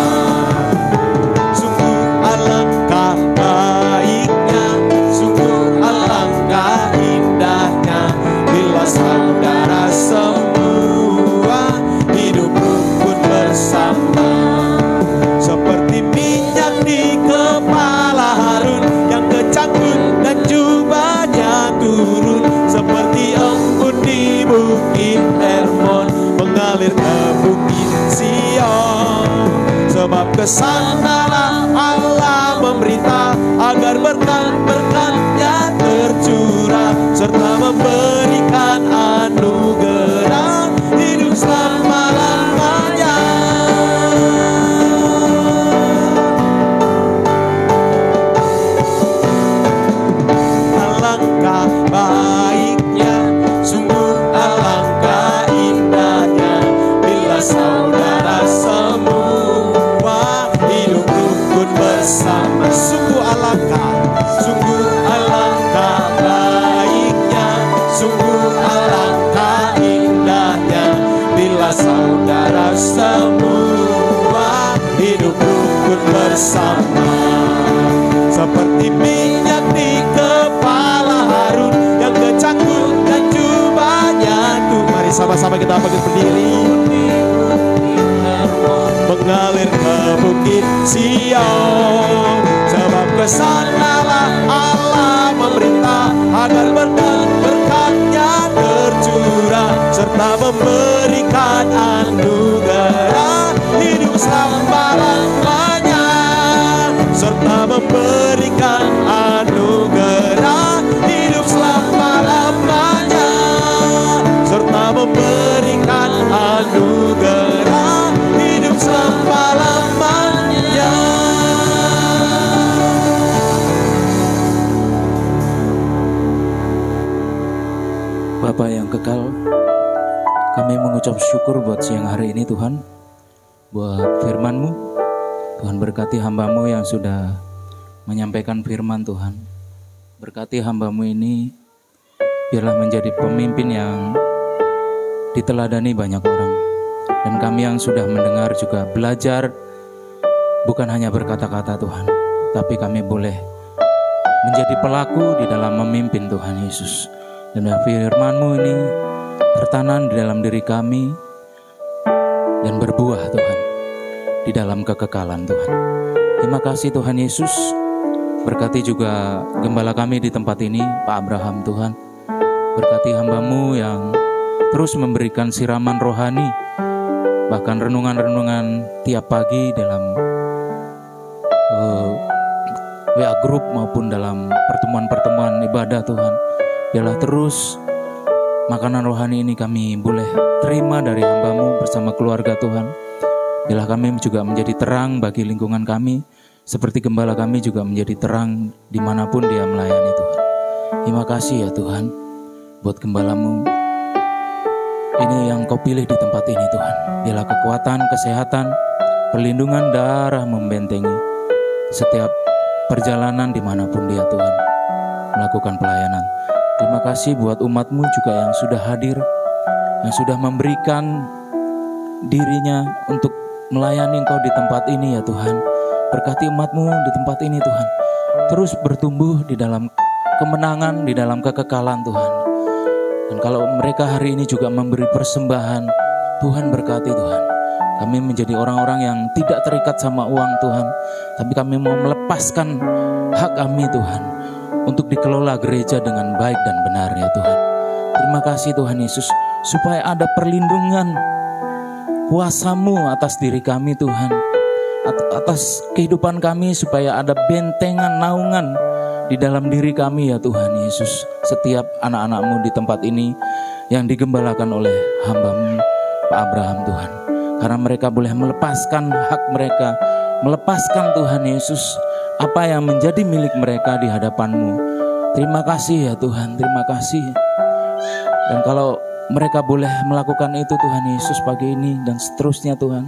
Sungguh alangkah baiknya, sungguh alangkah indahnya bila saudara semua hidup rukun bersama. Seperti minyak di kepala Harun yang kecangkut dan jubahnya turun, seperti embun di bukit Hermon mengalir ke bukit Sion. Sebab kesanalah Allah memerintah agar berkat-berkat-Nya tercurah serta memberikan anugerah hidup selama-lamanya. Alangkah baiknya, sungguh alangkah indahnya bila saudara semua hidup rukun bersama. Sungguh alangkah baiknya, sungguh alangkah indahnya bila saudara semua hidup rukun bersama. Seperti minyak di kepala Harun yang kecangkut dan jubahnya tuh. Mari sama-sama kita berdiri. Mengalir ke bukit Sion. Sebab kesanalah Allah memerintah agar berkat-berkat-Nya tercurah serta memberikan anugerah hidup selama-lamanya, serta memberikan anugerah hidup selama-lamanya, serta memberikan anugerah hidup selama-lamanya. Bapa yang kekal, kami mengucap syukur buat siang hari ini Tuhan, buat firman-Mu. Tuhan berkati hamba-Mu yang sudah menyampaikan firman Tuhan. Berkati hamba-Mu ini, biarlah menjadi pemimpin yang diteladani banyak orang. Dan kami yang sudah mendengar juga belajar bukan hanya berkata-kata Tuhan, tapi kami boleh menjadi pelaku di dalam memimpin Tuhan Yesus. Dan firman-Mu ini tertanam di dalam diri kami dan berbuah Tuhan di dalam kekekalan Tuhan. Terima kasih Tuhan Yesus. Berkati juga gembala kami di tempat ini, Pak Abraham Tuhan. Berkati hamba-Mu yang terus memberikan siraman rohani, bahkan renungan-renungan tiap pagi dalam WA Group maupun dalam pertemuan-pertemuan ibadah Tuhan. Biarlah terus makanan rohani ini kami boleh terima dari hamba-Mu bersama keluarga Tuhan. Biarlah kami juga menjadi terang bagi lingkungan kami, seperti gembala kami juga menjadi terang dimanapun dia melayani Tuhan. Terima kasih ya Tuhan buat gembala-Mu ini yang Kau pilih di tempat ini Tuhan. Biarlah kekuatan, kesehatan, perlindungan darah membentengi setiap perjalanan dimanapun dia Tuhan melakukan pelayanan. Terima kasih buat umat-Mu juga yang sudah hadir, yang sudah memberikan dirinya untuk melayani Engkau di tempat ini ya Tuhan. Berkati umat-Mu di tempat ini Tuhan, terus bertumbuh di dalam kemenangan, di dalam kekekalan Tuhan. Dan kalau mereka hari ini juga memberi persembahan, Tuhan berkati Tuhan. Kami menjadi orang-orang yang tidak terikat sama uang Tuhan, tapi kami mau melepaskan hak kami Tuhan untuk dikelola gereja dengan baik dan benar ya Tuhan. Terima kasih Tuhan Yesus, supaya ada perlindungan kuasa-Mu atas diri kami Tuhan, atas kehidupan kami, supaya ada bentengan, naungan di dalam diri kami ya Tuhan Yesus. Setiap anak-anak-Mu di tempat ini yang digembalakan oleh hamba-Mu Pak Abraham Tuhan, karena mereka boleh melepaskan hak mereka, melepaskan Tuhan Yesus apa yang menjadi milik mereka di hadapan-Mu. Terima kasih ya Tuhan, terima kasih. Dan kalau mereka boleh melakukan itu Tuhan Yesus pagi ini dan seterusnya Tuhan,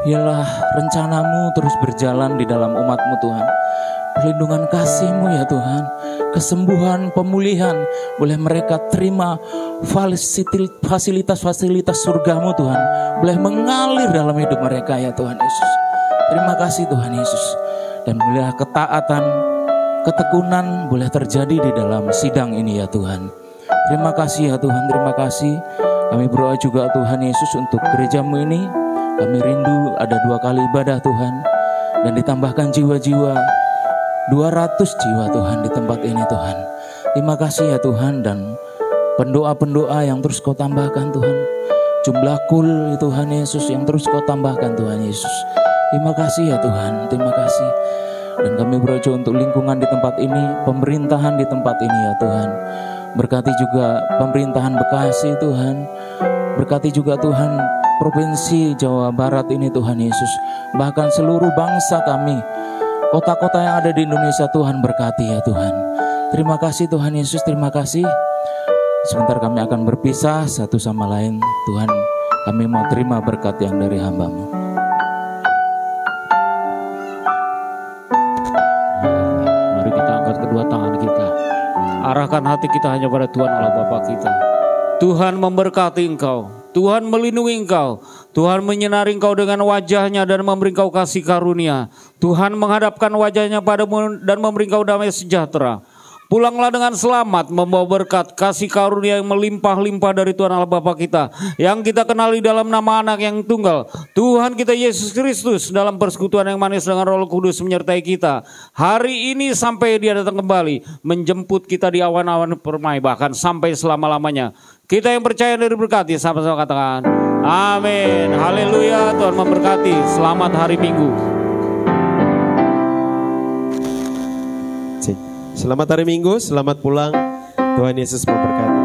biarlah rencana-Mu terus berjalan di dalam umat-Mu Tuhan. Perlindungan kasih-Mu ya Tuhan, kesembuhan, pemulihan, boleh mereka terima fasilitas-fasilitas surga-Mu Tuhan, boleh mengalir dalam hidup mereka ya Tuhan Yesus. Terima kasih Tuhan Yesus. Dan boleh ketaatan, ketekunan boleh terjadi di dalam sidang ini ya Tuhan. Terima kasih ya Tuhan, terima kasih. Kami berdoa juga Tuhan Yesus untuk gereja-Mu ini. Kami rindu ada 2 kali ibadah Tuhan, dan ditambahkan jiwa-jiwa, 200 jiwa Tuhan di tempat ini Tuhan. Terima kasih ya Tuhan, dan pendoa-pendoa yang terus Kau tambahkan Tuhan. Jumlah kul Tuhan Yesus yang terus Kau tambahkan Tuhan Yesus. Terima kasih ya Tuhan, terima kasih. Dan kami berdoa untuk lingkungan di tempat ini, pemerintahan di tempat ini ya Tuhan. Berkati juga pemerintahan Bekasi Tuhan. Berkati juga Tuhan Provinsi Jawa Barat ini Tuhan Yesus. Bahkan seluruh bangsa kami, kota-kota yang ada di Indonesia Tuhan, berkati ya Tuhan. Terima kasih Tuhan Yesus, terima kasih. Sebentar kami akan berpisah satu sama lain. Tuhan, kami mau terima berkat yang dari hamba-Mu. Mari kita angkat kedua tangan kita, arahkan hati kita hanya pada Tuhan Allah Bapa kita. Tuhan memberkati engkau, Tuhan melindungi engkau, Tuhan menyinari engkau dengan wajah-Nya dan memberi engkau kasih karunia. Tuhan menghadapkan wajah-Nya padamu dan memberi engkau damai sejahtera. Pulanglah dengan selamat, membawa berkat kasih karunia yang melimpah-limpah dari Tuhan Allah Bapa kita, yang kita kenali dalam nama Anak yang tunggal, Tuhan kita Yesus Kristus, dalam persekutuan yang manis dengan Roh Kudus menyertai kita hari ini sampai Dia datang kembali menjemput kita di awan-awan permai, bahkan sampai selama-lamanya. Kita yang percaya dan diberkati, sama-sama katakan amin. Haleluya. Tuhan memberkati. Selamat hari Minggu. Selamat hari Minggu, selamat pulang. Tuhan Yesus memberkati.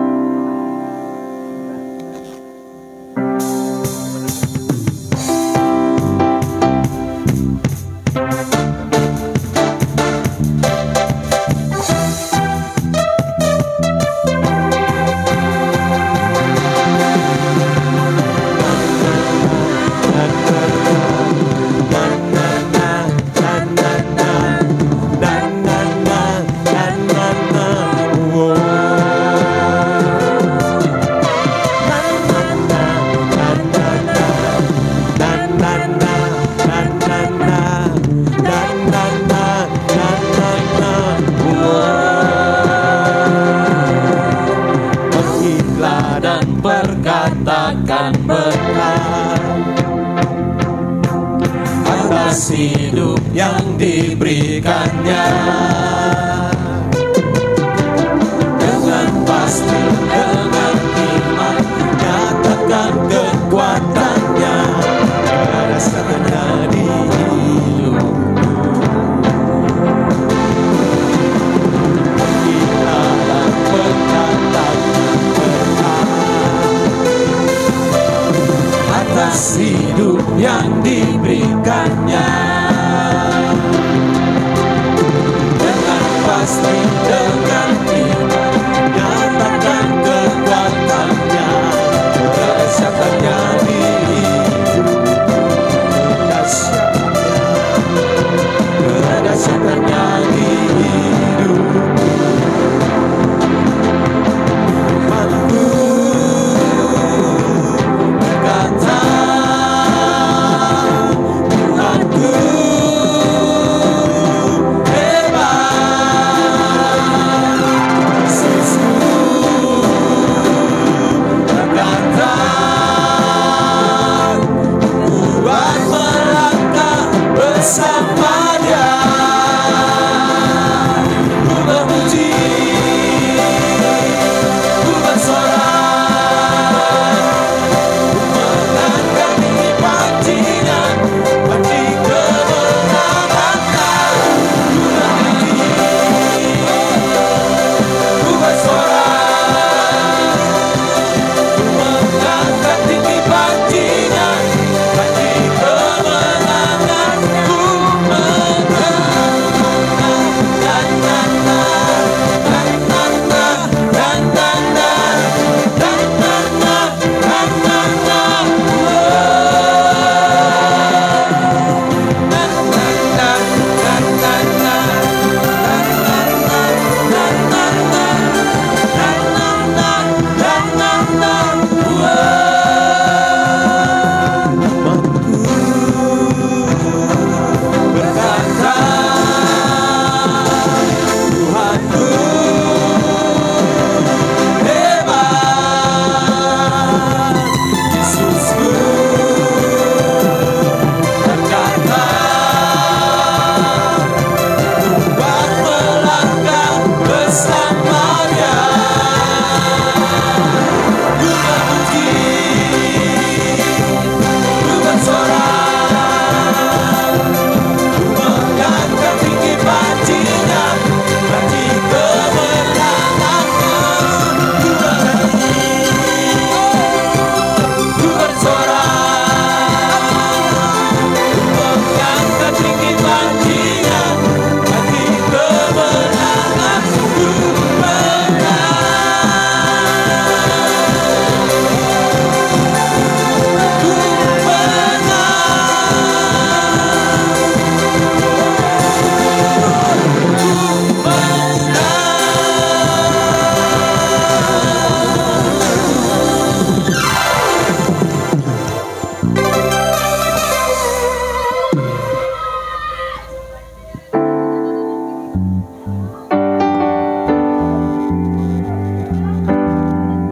hidup yang diberikannya. Dengan pasti, dengan iman, nyatakan kekuatannya, rasakannya di hidupku. Inilah perkataannya atas hidup yang diberikannya. Dengan pasti, dengan iman, nyatakan kekuatannya, dahsyatnya di hidup, dahsyatnya di hidup. Mampu berkata, Tuhanku hebat, Yesusku berkata, kuat melangkah besar.